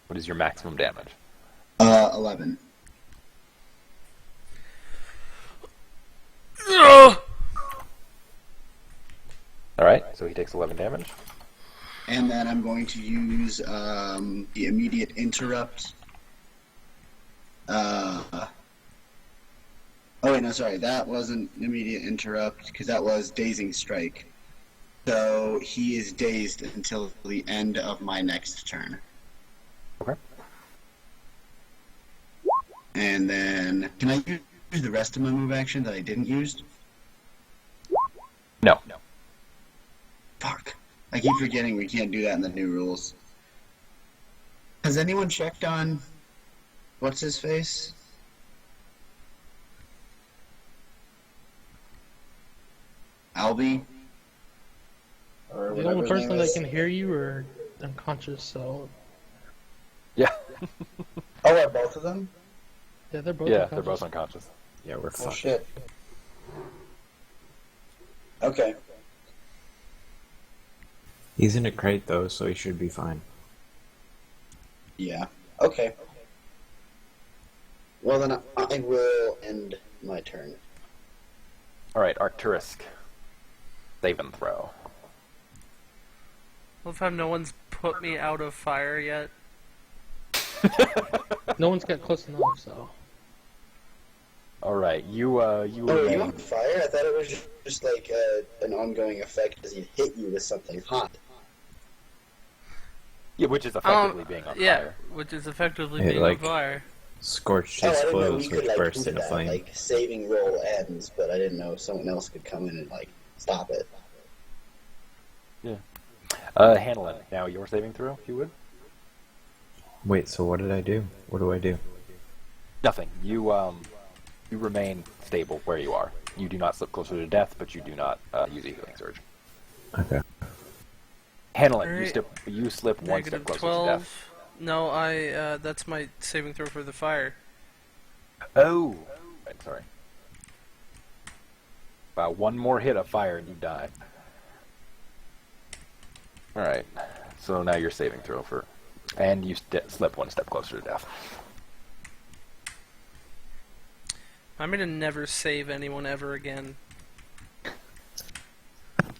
What is your maximum damage? 11. All right, so he takes 11 damage. And then I'm going to use the immediate interrupt. Oh wait, no, sorry, that wasn't an immediate interrupt because that was dazing strike. So he is dazed until the end of my next turn. Okay. And then can I use the rest of my move action that I didn't use? No. Fuck. I keep forgetting we can't do that in the new rules. Has anyone checked on what's his face? Albie? Or The whatever only his person name that is. can hear you are unconscious, so Yeah. Oh, are both of them? yeah, they're both Yeah, unconscious. they're both unconscious. Yeah, we're Oh fucked. shit. Okay. He's in a crate though, so he should be fine. Yeah. Okay. Well then I will end my turn. All right, Arcturisk. Save and throw. Well, if no one's put me out of fire yet. No one's got close enough, so. All right, you Oh, are you remain. on fire? I thought it was just like an ongoing effect as he hit you with something hot. Yeah, which is effectively being on Yeah, fire. which is effectively Hey, being like- on fire. Scorched Oh, I his didn't know clothes, we which could like burst do into that. flame. Like saving roll ends, but I didn't know someone else could come in and like stop it. Hanolin, now your saving throw, if you would. Wait, so what did I do? What do I do? Nothing. You remain stable where you are. You do not slip closer to death, but you do not use a healing surge. Okay. Hanolin, Alright. you slip one step Negative closer 12. to death. No, that's my saving throw for the fire. Oh, I'm sorry. Wow, one more hit of fire and you die. All right, so now you're saving throw for, and you slip one step closer to death. I'm gonna never save anyone ever again.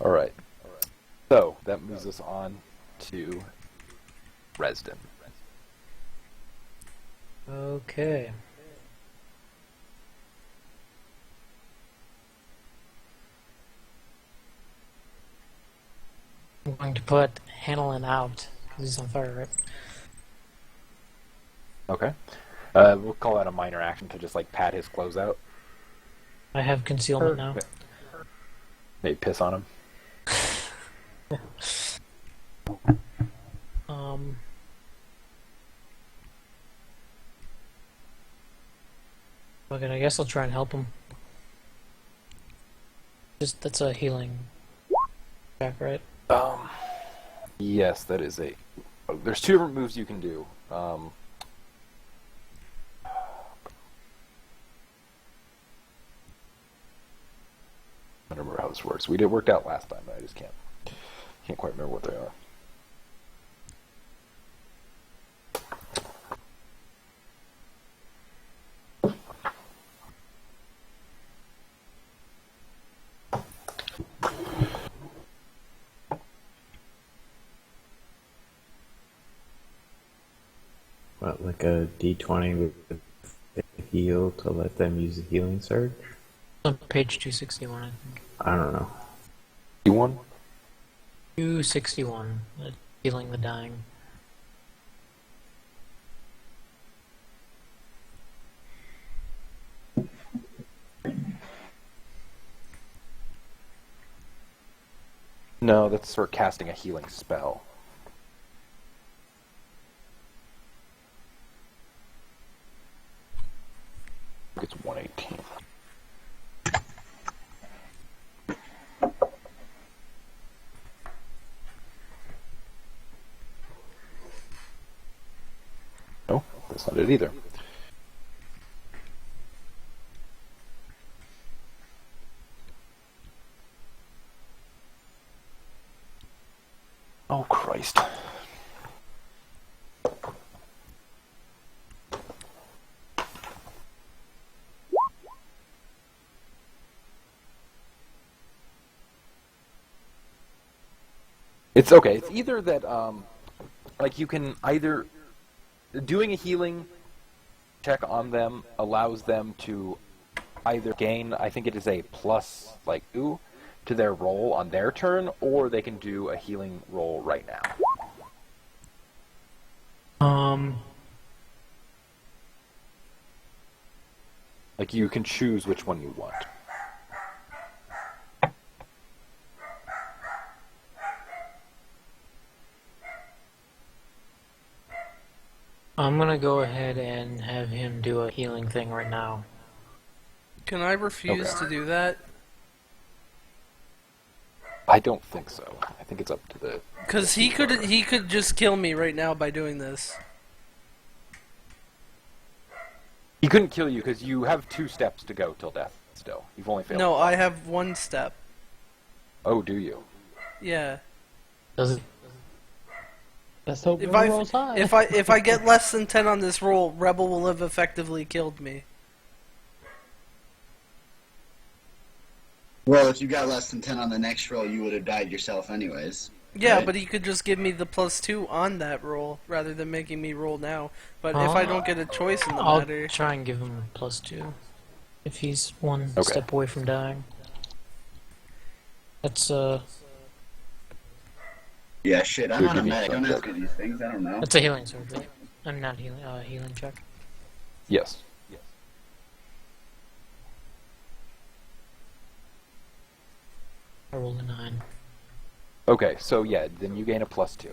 All right. So that moves us on to Resden. Okay. I'm going to put Hanolin out because he's on fire, right? Okay. We'll call that a minor action to just like pat his clothes out. I have concealment now. Maybe piss on him. Um. Okay, I guess I'll try and help him. That's a healing check, right? Yes, that is a. There's two different moves you can do. I don't remember how this works. We did worked out last time, but I just can't quite remember what they are. What, like a D20 with a heal to let them use a healing surge? On page 261, I think. I don't know. You won? 261, healing the dying. No, that's for casting a healing spell. I think it's 118. that's not it either. Oh, Christ. It's okay. It's either that, like, you can either... Doing a healing check on them allows them to either gain, I think it is a plus, like, 2 to their roll on their turn, or they can do a healing roll right now. Like, you can choose which one you want. I'm gonna go ahead and have him do a healing thing right now. Can I refuse Okay. to do that? I don't think so. I think it's up to the... Because he could just kill me right now by doing this. He couldn't kill you because you have 2 steps to go till death still. You've only failed. No, I have 1 step. Oh, do you? Yeah. Does it? Let's hope If it I rolls high. if I get less than 10 on this roll, Rebel will have effectively killed me. Well, if you got less than 10 on the next roll, you would have died yourself anyways. Yeah, Right. but he could just give me the +2 on that roll rather than making me roll now. But if I don't get a choice in the I'll matter, try and give him a +2 if he's one Okay. step away from dying. That's Yeah, shit, I'm Who not a give you medic. some Don't ask check? me these things. I don't know. a healing sword, right? I'm not healing. Healing check. Yes. Yes. I rolled a 9. Okay, so yeah, then you gain a +2.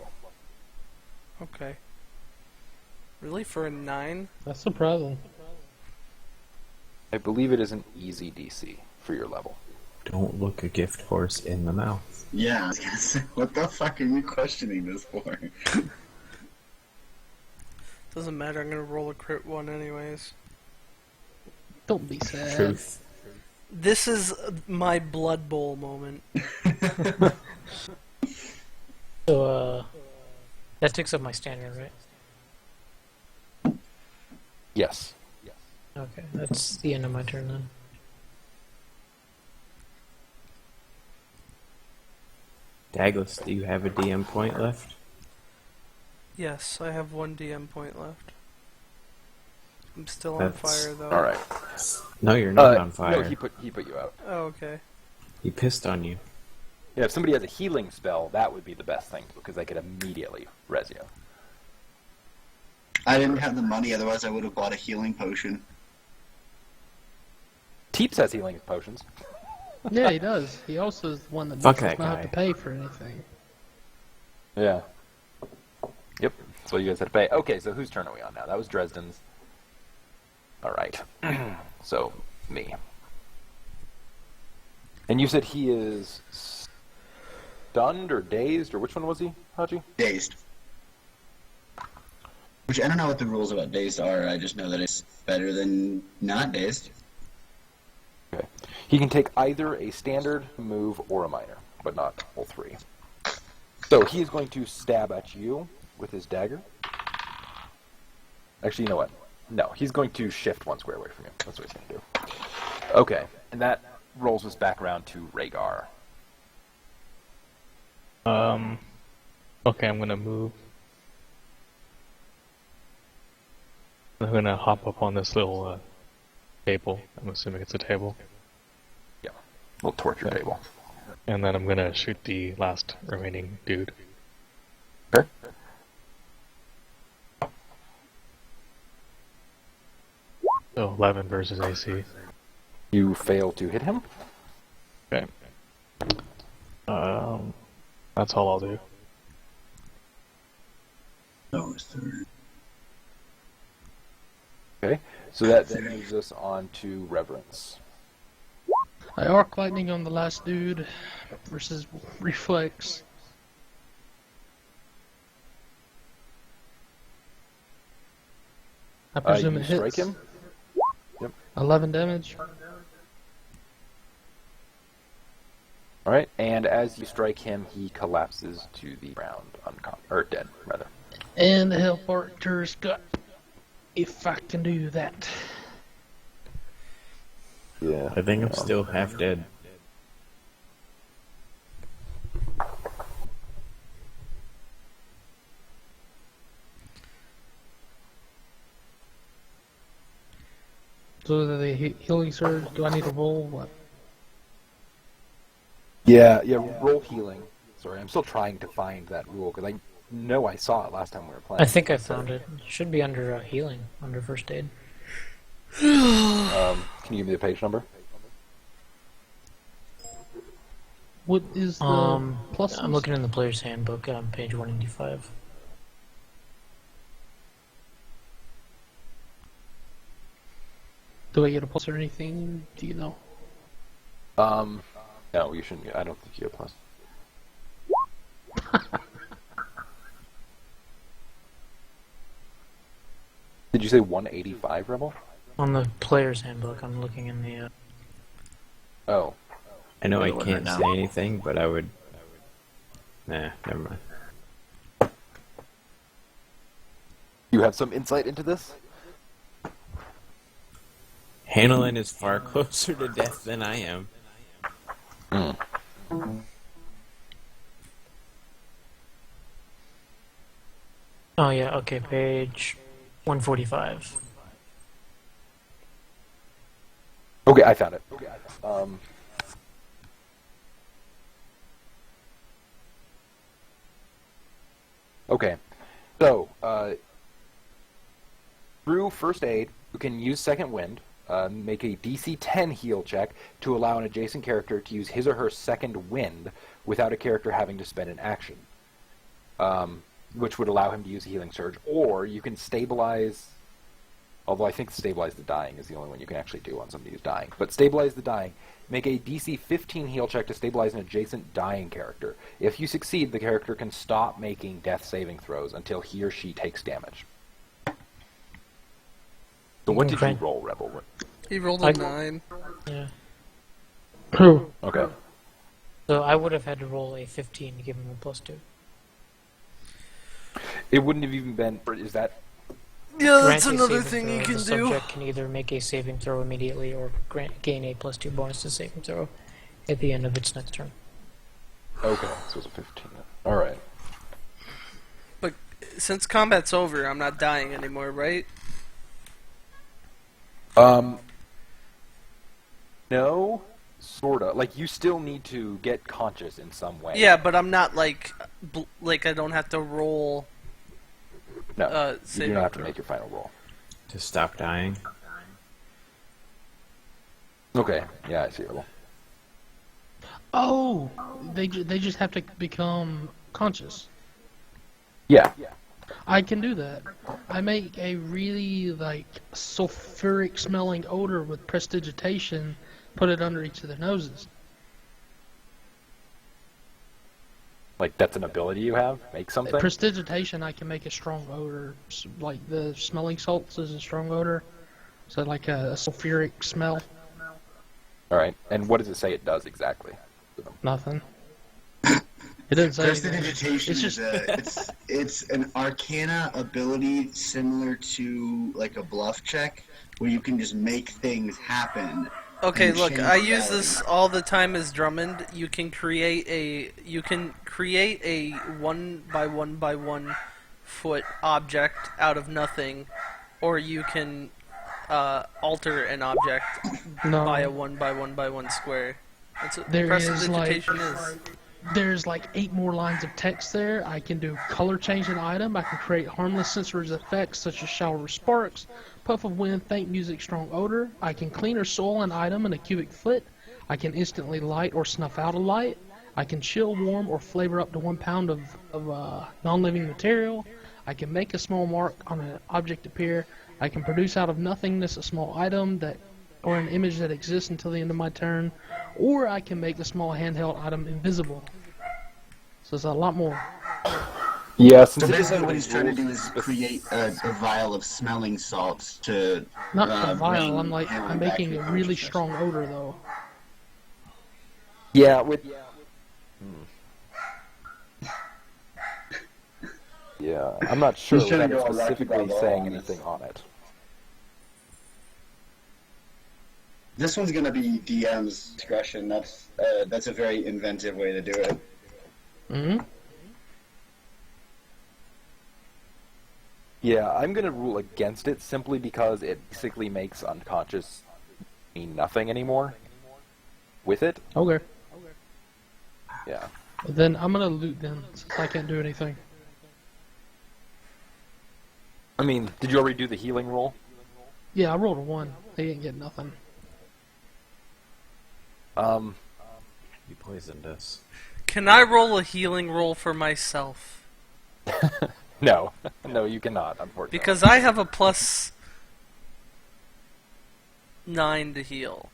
okay. Really, for a 9? That's surprising. I believe it is an easy DC for your level. Don't look a gift horse in the mouth. Yeah, I was gonna say, what the fuck are you questioning this for? Doesn't matter. I'm gonna roll a crit 1 anyways. Don't be sad. Truth. This is my Blood Bowl moment. So that takes up my standard, right? Yes. Okay, that's the end of my turn then. Douglas, do you have a DM point left? Yes, I have 1 DM point left. I'm still on That's- fire though. All right. No, you're not on No, fire. he put you out. Oh, okay. He pissed on you. Yeah, if somebody has a healing spell, that would be the best thing because they could immediately res you. I didn't have the money, otherwise I would have bought a healing potion. Teeps has healing potions. Yeah, he does. He also is one that Fuck does that not guy. have to pay for anything. Yeah. Yep. That's what you guys had to pay. Okay, so whose turn are we on now? That was Dresden's. All right. So me. And you said he is stunned or dazed, or which one was he, Haji? Dazed. Which, I don't know what the rules about dazed are, I just know that it's better than not dazed. Okay. He can take either a standard move or a minor, but not all 3. So he is going to stab at you with his dagger. Actually, you know what? No, he's going to shift 1 square away from you. That's what he's going to do. Okay, and that rolls us back around to Rhaegar. Okay, I'm gonna move. I'm gonna hop up on this little table. I'm assuming it's a table. Yeah, little torture Okay. table. And then I'm gonna shoot the last remaining dude. Sure. So 11 versus AC. You fail to hit him. Okay. That's all I'll do. No, it's third. Okay, so that then moves us on to Reverence. I arc lightning on the last dude versus reflex. I presume You it strike hits. him. 11 damage. All right, and as you strike him, he collapses to the ground, or dead, rather. And help Arcturus gut. If I can do that. Yeah. I think I'm still half dead. So the healing surge, do I need to roll? What? Yeah. Roll healing. Sorry, I'm still trying to find that rule because I know I saw it last time we were playing. I think I found it. It should be under healing, under first aid. Can you give me the page number? What is the plus? I'm looking in the player's handbook on page 185. Do I get a plus or anything? Do you know? No, you shouldn't. I don't think you get a plus. Did you say 185, Rebel? On the player's handbook, I'm looking in the. Oh. I know I Another one can't right say now. anything, but I would. Nah, never mind. You have some insight into this? Hanolin is far closer to death than I am. Oh yeah, okay, page 145. Okay, I found it. Okay, so through first aid, you can use second wind, make a DC 10 heal check to allow an adjacent character to use his or her second wind without a character having to spend an action, which would allow him to use a healing surge. Or you can stabilize, although I think stabilize the dying is the only one you can actually do on somebody who's dying. But stabilize the dying. Make a DC 15 heal check to stabilize an adjacent dying character. If you succeed, the character can stop making death saving throws until he or she takes damage. So what did you roll, Rebel? He rolled a 9. Yeah. Okay. So I would have had to roll a 15 to give him a +2. It wouldn't have even been... Is that... Yeah, that's Grant a another saving thing you throw. can The do. subject can either make a saving throw immediately or gain a +2 bonus to saving throw at the end of its next turn. Okay, so it's a 15. Alright. But since combat's over, I'm not dying anymore, right? No, sorta. Like, you still need to get conscious in some way. Yeah, but I'm not like I don't have to roll. No, you do saving not have to throw. make your final roll. To stop dying. Okay, yeah, I see, Rebel. Oh, they just have to become conscious. Yeah. I can do that. I make a really like sulfuric smelling odor with prestidigitation, put it under each of their noses. Like, that's an ability you have? Make something? Prestidigitation, I can make a strong odor, like the smelling salts is a strong odor, so like a sulfuric smell. Alright, and what does it say it does exactly? Nothing. It doesn't say anything. Prestidigitation It's is just it's an arcana ability similar to like a bluff check where you can just make things happen. Okay, and look, change I use reality. this all the time as Drummond. You can create a 1 by 1 by 1 foot object out of nothing, or you can alter an object No. by a 1 by 1 by 1 square. That's what There is, prestidigitation like- is. There's like 8 more lines of text there. I can do color change an item. I can create harmless sensors effects such as shower of sparks, puff of wind, faint music, strong odor. I can clean or soil an item in a cubic foot. I can instantly light or snuff out a light. I can chill, warm, or flavor up to 1 pound of non-living material. I can make a small mark on an object appear. I can produce out of nothingness a small item or an image that exists until the end of my turn. Or I can make the small handheld item invisible. So it's a lot more. Yeah, since So it doesn't basically, have what any he's trying to rules do is create a vial of smelling salts to Not a vial. bring I'm Hanolin back making to a really consciousness. strong odor though. Yeah, yeah, I'm not sure He's trying to without it go all Rocky specifically Balboa saying on anything this. on it. This one's gonna be DM's discretion. That's a very inventive way to do it. Hmm. Yeah, I'm gonna rule against it simply because it basically makes unconscious mean nothing anymore with it. Okay. Yeah. Then I'm gonna loot then, since I can't do anything. I mean, did you already do the healing roll? Yeah, I rolled a 1. They didn't get nothing. You poisoned us. Can I roll a healing roll for myself? No. No, you cannot, unfortunately. Because I have a +9 to heal.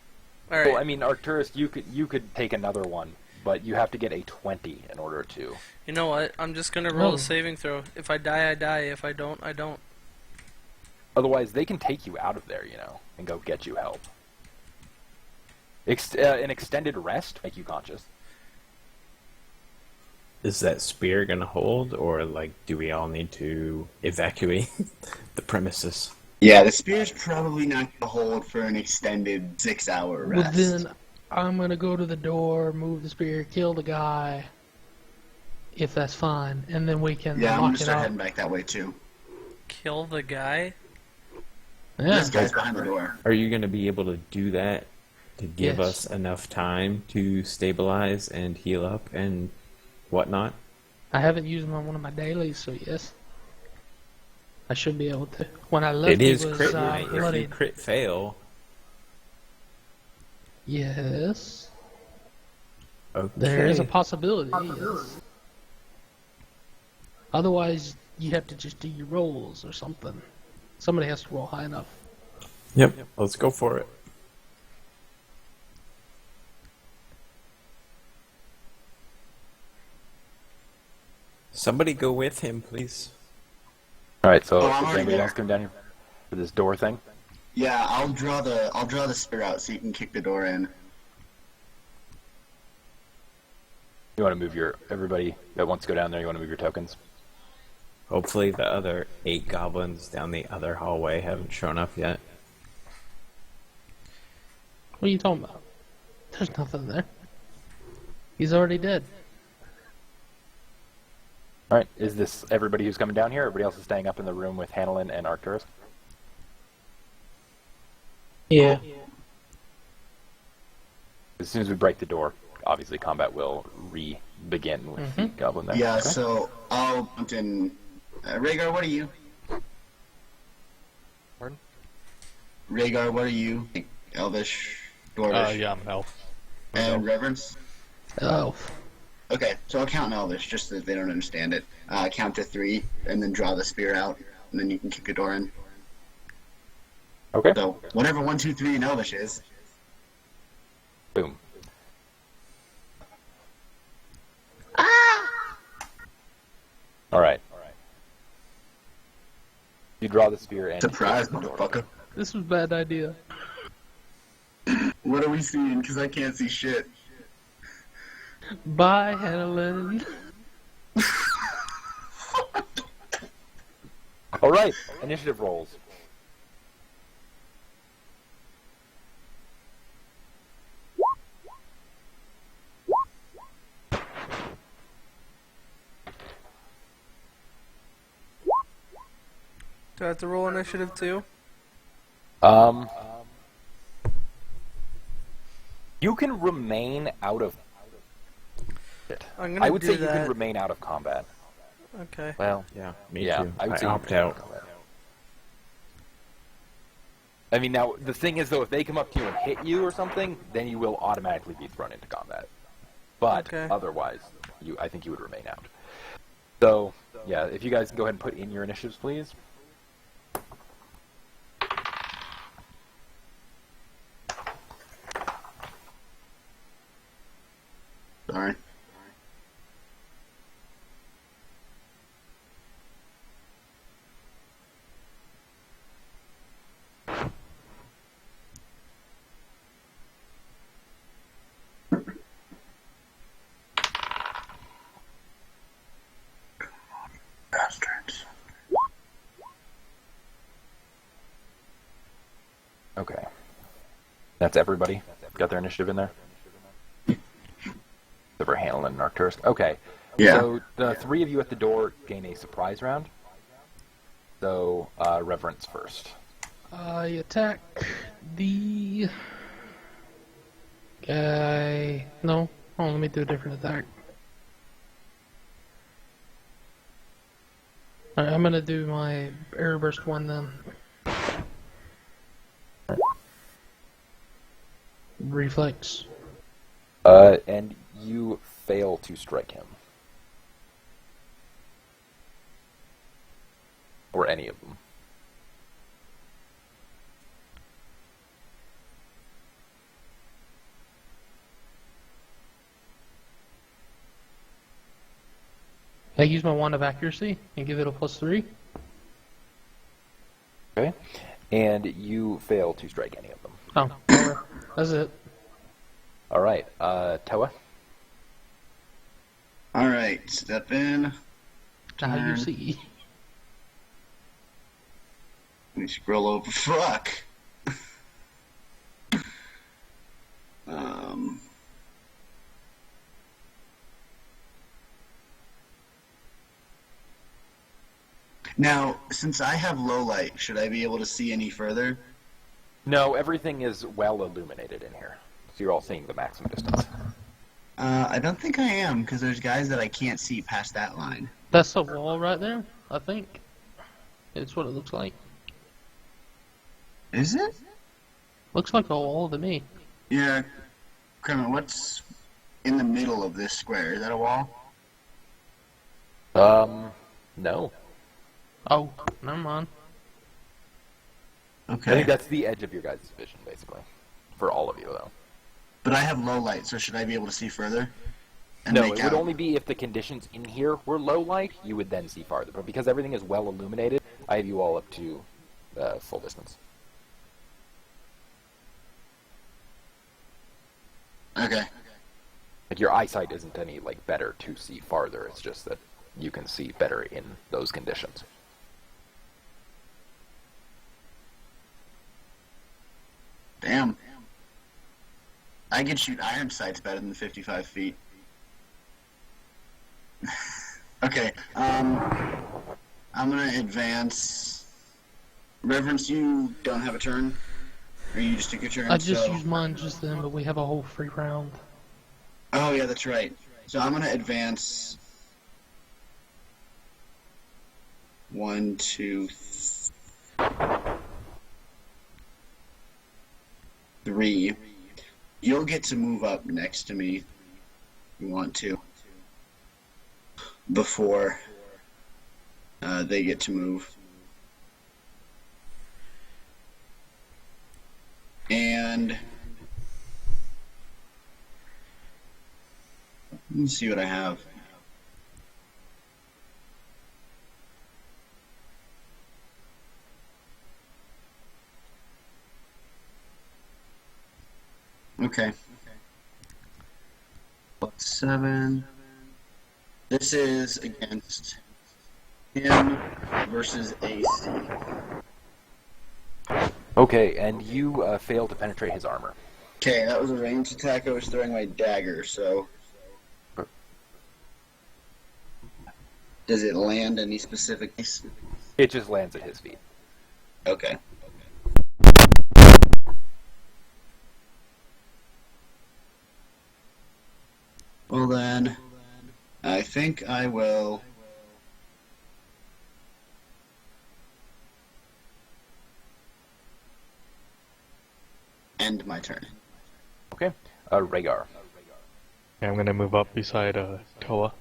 Alright. Well, I mean, Arcturus, you could take another one, but you have to get a 20 in order to. You know what? I'm just gonna roll Oh. a saving throw. If I die, I die. If I don't, I don't. Otherwise, they can take you out of there, and go get you help. An extended rest make you conscious. Is that spear gonna hold, or like, do we all need to evacuate the premises? Yeah, the spear's probably not gonna hold for an extended 6-hour rest. Well, then I'm gonna go to the door, move the spear, kill the guy, if that's fine, and then we can Yeah, I'm lock gonna it start up. heading back that way too. Kill the guy? Yeah. This guy's behind the door. Are you gonna be able to do that to give Yes. us enough time to stabilize and heal up and whatnot? I haven't used them on one of my dailies, so yes. I should be able to. When I left, It is was crit night. If you bloodied. crit fail, Yes. okay. There is a possibility, yes. Otherwise, you have to just do your rolls or something. Somebody has to roll high enough. Yep, let's go for it. Somebody go with him, please. Alright, so Oh, I'm is already anybody there. else coming down here for this door thing? Yeah, I'll draw the spear out so you can kick the door in. You want to move everybody that wants to go down there, you want to move your tokens? Hopefully the other 8 goblins down the other hallway haven't shown up yet. What are you talking about? There's nothing there. He's already dead. Alright, is this everybody who's coming down here? Everybody else is staying up in the room with Hanolin and Arcturus? Yeah. As soon as we break the door, obviously combat will re-begin with the goblin there. Yeah, Okay. so I'll hunt in. Rhaegar, what are you? Pardon? Rhaegar, what are you? Elvish, Dwarvish, Yeah, I'm an elf. and Reverence? Oh. Okay, so I'll count in Elvish, just so that they don't understand it. Count to 3, and then draw the spear out, and then you can kick the door in. Okay. So, whatever 1, 2, 3 in Elvish is. Boom. Alright. You draw the spear and Surprise, kick the door. motherfucker. This was a bad idea. What are we seeing? Because I can't see shit. Bye, Hanolin. Alright, initiative rolls. Do I have to roll initiative too? You can remain out of it. I'm gonna I would do say you that. can remain out of combat. Okay. Well, Yeah, me yeah, too. I would I say you opt can remain out. of combat. I mean, now the thing is, though, if they come up to you and hit you or something, then you will automatically be thrown into combat. But Okay. otherwise, I think you would remain out. So, yeah, if you guys can go ahead and put in your initiatives, please. Sorry. That's everybody. Got their initiative in there? Except for Hanolin and Arcturus. Okay. Yeah. So the three of you at the door gain a surprise round. So, Reverence first. I attack the guy. No, let me do a different attack. Alright, I'm gonna do my air burst one then. Reflex. And you fail to strike him. Or any of them. I use my wand of accuracy and give it a +3. Okay. And you fail to strike any of them. Oh, alright. That's it. Alright, Toa? Alright, step in. Now you Turn. see. Let me scroll over. Fuck! Now, since I have low light, should I be able to see any further? No, everything is well illuminated in here. So you're all seeing the maximum distance. I don't think I am, because there's guys that I can't see past that line. That's the wall right there, I think. It's what it looks like. Is it? Looks like a wall to me. Yeah. Criminal, what's in the middle of this square? Is that a wall? No. Oh, never mind. I Okay. think that's the edge of your guys' vision, basically. For all of you, though. But I have low light, so should I be able to see further? And No, make it would out- only be if the conditions in here were low light, you would then see farther. But because everything is well illuminated, I have you all up to full distance. Okay. Like, your eyesight isn't any, like, better to see farther. It's just that you can see better in those conditions. Damn. I can shoot iron sights better than 55 feet. Okay, I'm gonna advance. Reverence, you don't have a turn? Or you just took your turn? I just so... used mine just then, but we have a whole free round. Oh, yeah, that's right. So I'm gonna advance. 1, 2, 3. You'll get to move up next to me if you want to. Before they get to move. And let me see what I have. Okay. +7. This is against him versus AC. Okay, and you fail to penetrate his armor. Okay, that was a ranged attack. I was throwing my dagger, so. Does it land any specific? It just lands at his feet. Okay. Well then, I think I will. End my turn. Okay, Rhaegar. Yeah, I'm gonna move up beside Toa.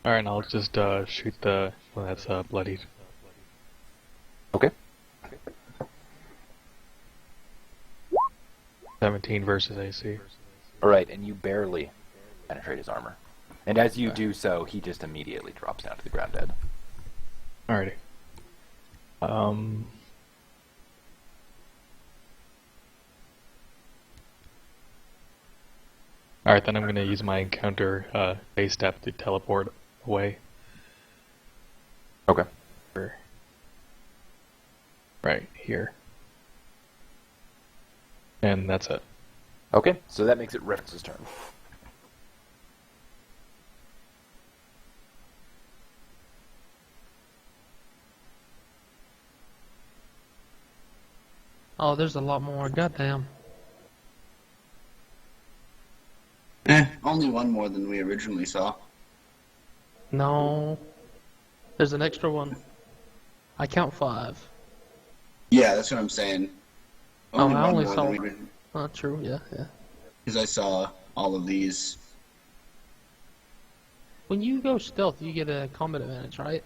Alright, and I'll just shoot the one that's bloodied. Okay. 17 versus AC. Alright, and you barely penetrate his armor. And as you do so, he just immediately drops down to the ground dead. Alrighty. Um. Alright, then I'm gonna use my encounter base step to teleport away. Okay. Right here. And that's it. Okay, so that makes it Reference's turn. Oh, there's a lot more. Goddamn. Only one more than we originally saw. No. There's an extra one. I count 5. Yeah, that's what I'm saying. Oh, I only more saw- than we did, Oh, true. Yeah, yeah. because I saw all of these. When you go stealth, you get a combat advantage, right?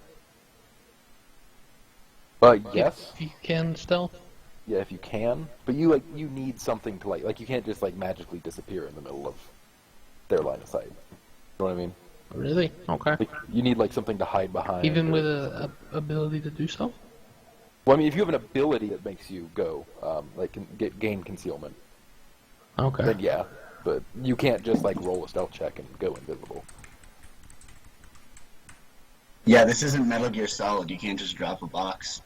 Yes. If you can stealth. Yeah, if you can. But you need something to like you can't just like magically disappear in the middle of their line of sight. You know what I mean? Really? Okay. Like, you need like something to hide behind. Even or- with a ability to do so? Well, I mean, if you have an ability that makes you go, gain concealment, Okay. then yeah. But you can't just like roll a stealth check and go invisible. Yeah, this isn't Metal Gear Solid. You can't just drop a box.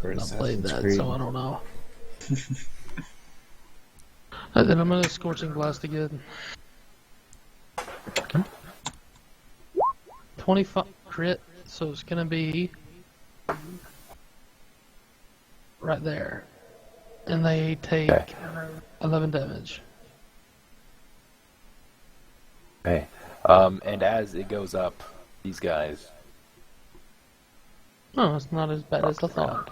Or I played Assassin's that, Creed. so I don't know. And then I'm gonna Scorching Blast again. 25 crit, so it's gonna be right there. And they take Okay. 11 damage. Okay. And as it goes up, these guys. No, it's not as bad as I thought.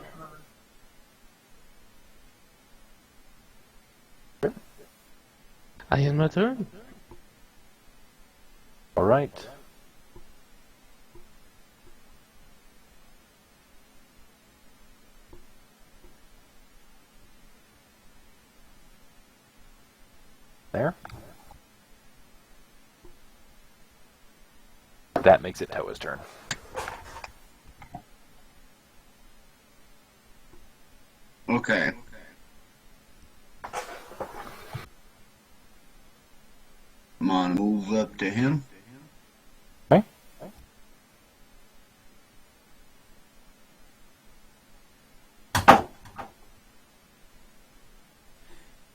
I end my turn. All right. There. That makes it Toa's turn. Okay. I'm gonna move up to him. Okay.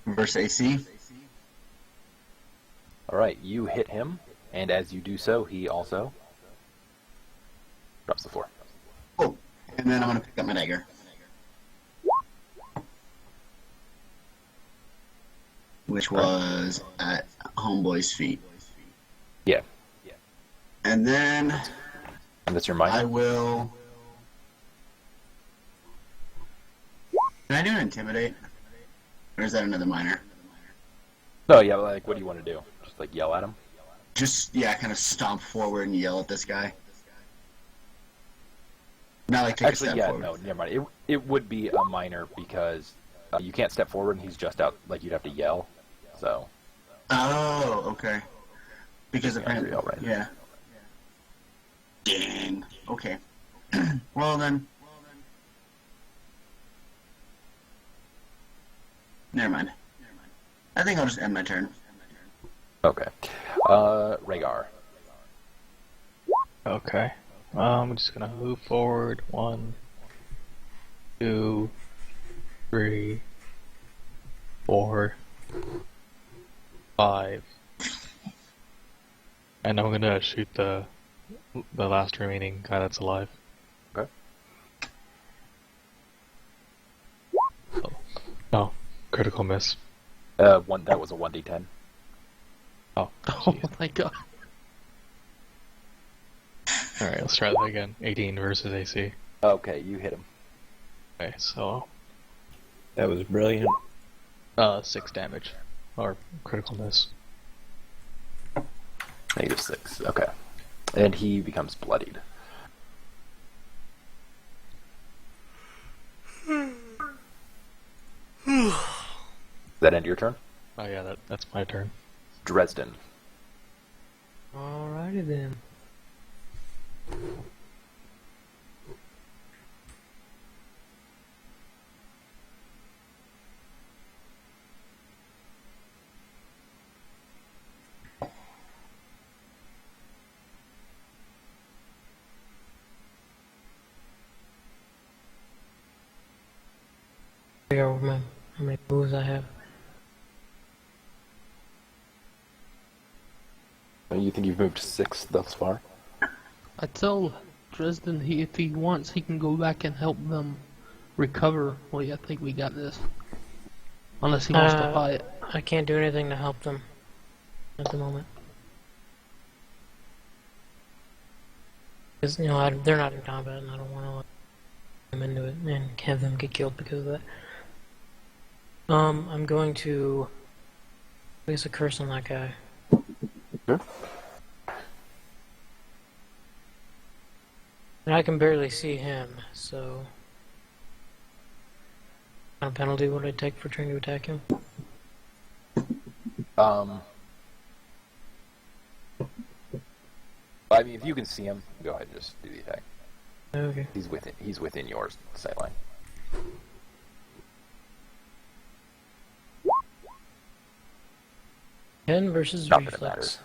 Verse AC. All right, you hit him, and as you do so, he also drops the floor. Oh, and then I'm gonna pick up my dagger. Which was at Homeboy's feet. Yeah. And then And that's your I minor? will. Can I do an intimidate? Or is that another minor? No, yeah, like, what do you want to do? Just, like, yell at him? Just, yeah, kind of stomp forward and yell at this guy. Not like take a Actually, step yeah, forward. no, never mind. It would be a minor because you can't step forward and he's just out, like, you'd have to yell. So, Oh, okay. Because Yeah, apparently, you're all right. yeah. Dang. Okay. Well then. Never mind. I think I'll just end my turn. okay. Rhaegar. Okay. I'm just gonna move forward. 1, 2, 3, 4, 5. And I'm gonna shoot the last remaining guy that's alive. Okay. Oh, critical miss. That was a 1d10. Oh, Oh jeez. my god. Alright, let's try that again. 18 versus AC. Okay, you hit him. Okay, so That was brilliant. 6 damage. Or critical miss. -6. Okay. And he becomes bloodied. Does that end your turn? Oh yeah, that's my turn. Dresden. Alrighty then. how many moves I have. You think you've moved 6 thus far? I tell Dresden if he wants, he can go back and help them recover. Well, I think we got this. Unless he wants to fight. I can't do anything to help them at the moment. Because, they're not in combat and I don't want to let them into it and have them get killed because of that. I'm going to place a curse on that guy. Sure. And I can barely see him, so... What kind of penalty would I take for trying to attack him? I mean, if you can see him, go ahead and just do the attack. Okay. He's within your sight line. Ten versus Not that it reflex. matters,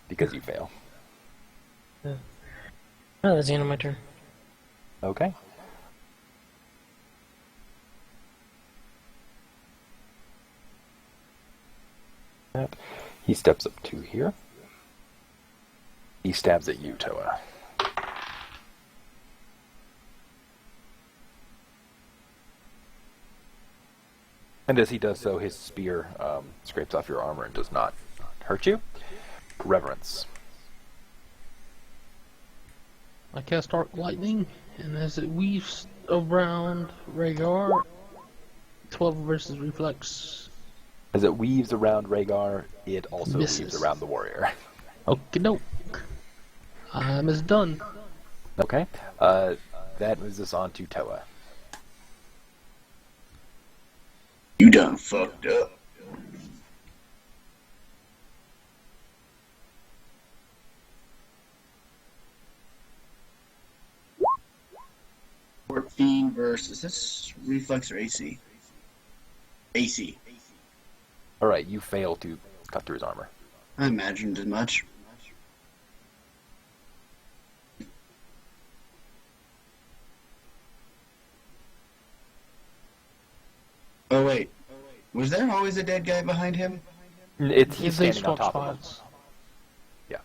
because you fail. Oh, that's the end of my turn. Okay. He steps up to here. He stabs at you, Toa. And as he does so, his spear scrapes off your armor and does not hurt you. Reverence. I cast Arc Lightning, and as it weaves around Rhaegar, 12 versus Reflex. As it weaves around Rhaegar, it also Misses. weaves around the warrior. Okie doke. I'm as done. Okay. That moves us on to Toa. You done fucked up. Fiend versus, is this reflex or AC? AC. Alright, you fail to cut through his armor. I imagined as much. Oh wait, was there always a dead guy behind him? He's They standing on swap top of him. spots. Yeah.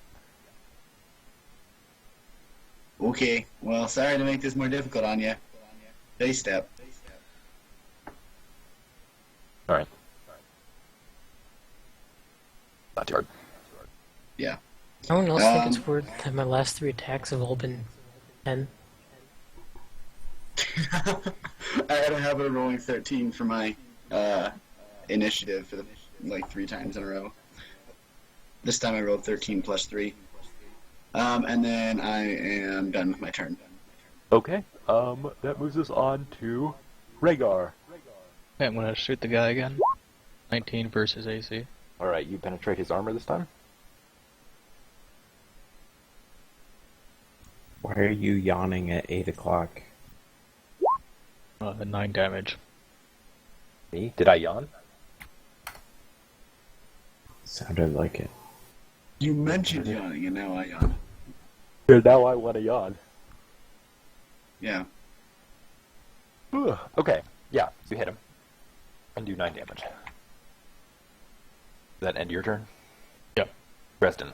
Okay, well, sorry to make this more difficult on you. They step. Alright. Not too hard. Yeah. No one else think it's weird that my last 3 attacks have all been 10? I had a habit of rolling 13 for my initiative for like 3 times in a row. This time I rolled 13 plus 3. And then I am done with my turn. Okay, that moves us on to Rhaegar. Okay, I'm gonna shoot the guy again. 19 versus AC. Alright, you penetrate his armor this time? Why are you yawning at 8 o'clock? 9 damage. Me? Did I yawn? Sounded like it. You mentioned yawning, and now I yawn. Yeah, now I want to yawn. Yeah. Okay, yeah, you hit him. And do 9 damage. Does that end your turn? Yep. Dresden.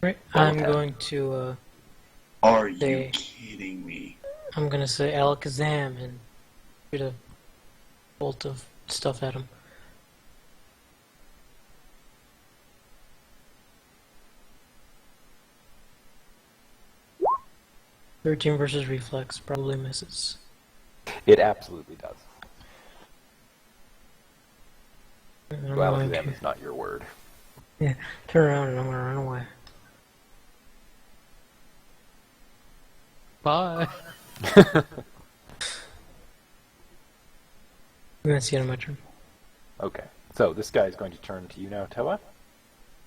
Right. Roll I'm attack. going to, Are you They- kidding me? I'm gonna say Alakazam and shoot a bolt of stuff at him. "13 versus Reflex probably misses. It absolutely does. And I'm Well, going them to is not your word. turn around and I'm gonna run away. Bye. That's the end of my turn. Okay, so this guy is going to turn to you now, Toa.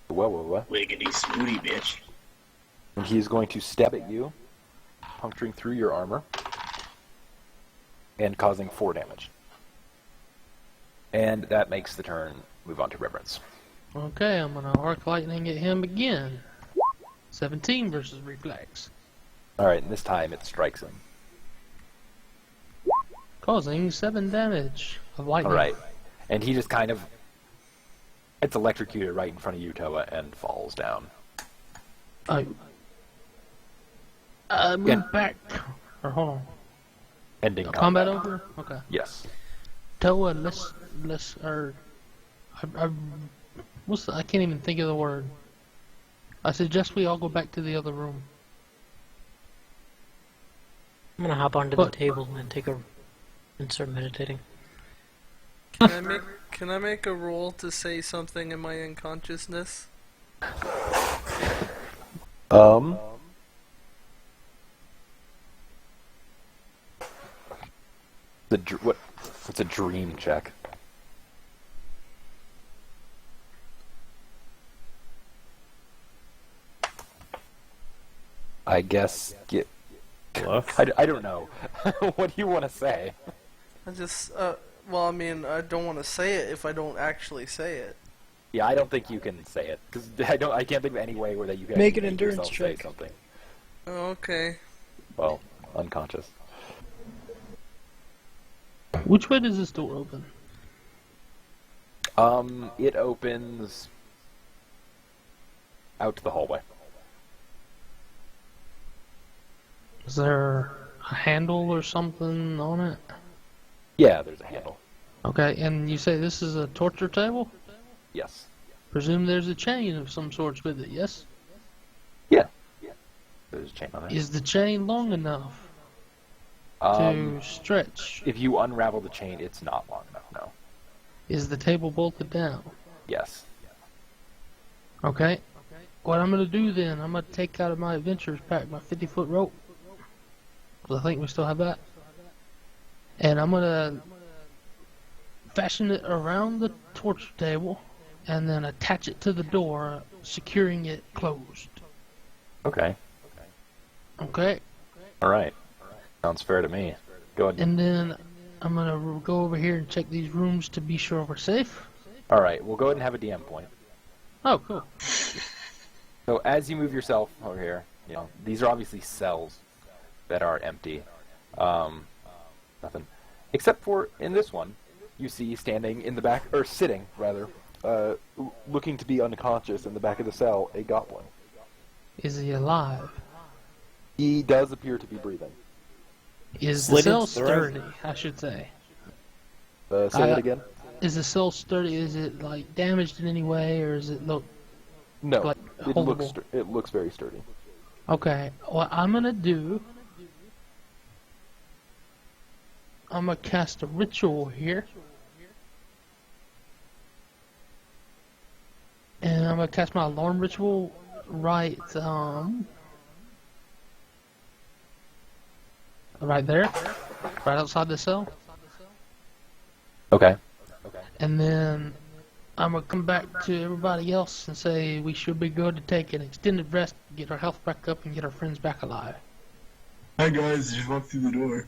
Whoa. Wiggity smooty, bitch. And he is going to stab at you, puncturing through your armor, and causing 4 damage. And that makes the turn move on to Reverence. Okay, I'm gonna Arc Lightning at him again. 17 versus Reflex. Alright, and this time it strikes him. causing 7 damage of lightning. All right, and he just kind of gets electrocuted right in front of you, Toa, and falls down. Move back. Or hold on. Ending Combat over? Okay. Yes. Toa, I can't even think of the word. I suggest we all go back to the other room. I'm gonna hop onto the table and start meditating. Can I make a roll to say something in my unconsciousness? What's a dream check? I guess get. Bluff? I don't know. What do you want to say? I just, well, I mean, I don't want to say it if I don't actually say it. Yeah, I don't think you can say it because I can't think of any way where that you can Make an actually endurance yourself say check. something. Oh, okay. Well, unconscious. Which way does this door open? It opens out to the hallway. Is there a handle or something on it? Yeah, there's a handle. Okay, and you say this is a torture table? Yes. Presume there's a chain of some sorts with it, yes? Yeah. There's a chain on it. Is the chain long enough to stretch? If you unravel the chain, it's not long enough. No. Is the table bolted down? Yes. Okay. What I'm going to do then, I'm going to take out of my adventures pack my 50-foot rope. Because I think we still have that. And I'm going to fashion it around the torture table and then attach it to the door, securing it closed. Okay. Okay? All right. Sounds fair to me. Go ahead. And then I'm going to go over here and check these rooms to be sure we're safe. All right. We'll go ahead and have a DM point. Oh, cool. So as you move yourself over here, these are obviously cells that are empty. Nothing. Except for in this one, you see standing in the back, or sitting rather, looking to be unconscious in the back of the cell, a goblin. Is he alive? He does appear to be breathing. Is the cell sturdy, I should say? Say that again? Is the cell sturdy? Is it like damaged in any way, or is it look No, like it holdable? looks very sturdy. Okay, what I'm gonna do, I'm gonna cast a ritual here. And I'm gonna cast my alarm ritual right there, right outside the cell. Okay. And then I'm gonna come back to everybody else and say we should be good to take an extended rest, get our health back up, and get our friends back alive. Hi guys, just walked through the door.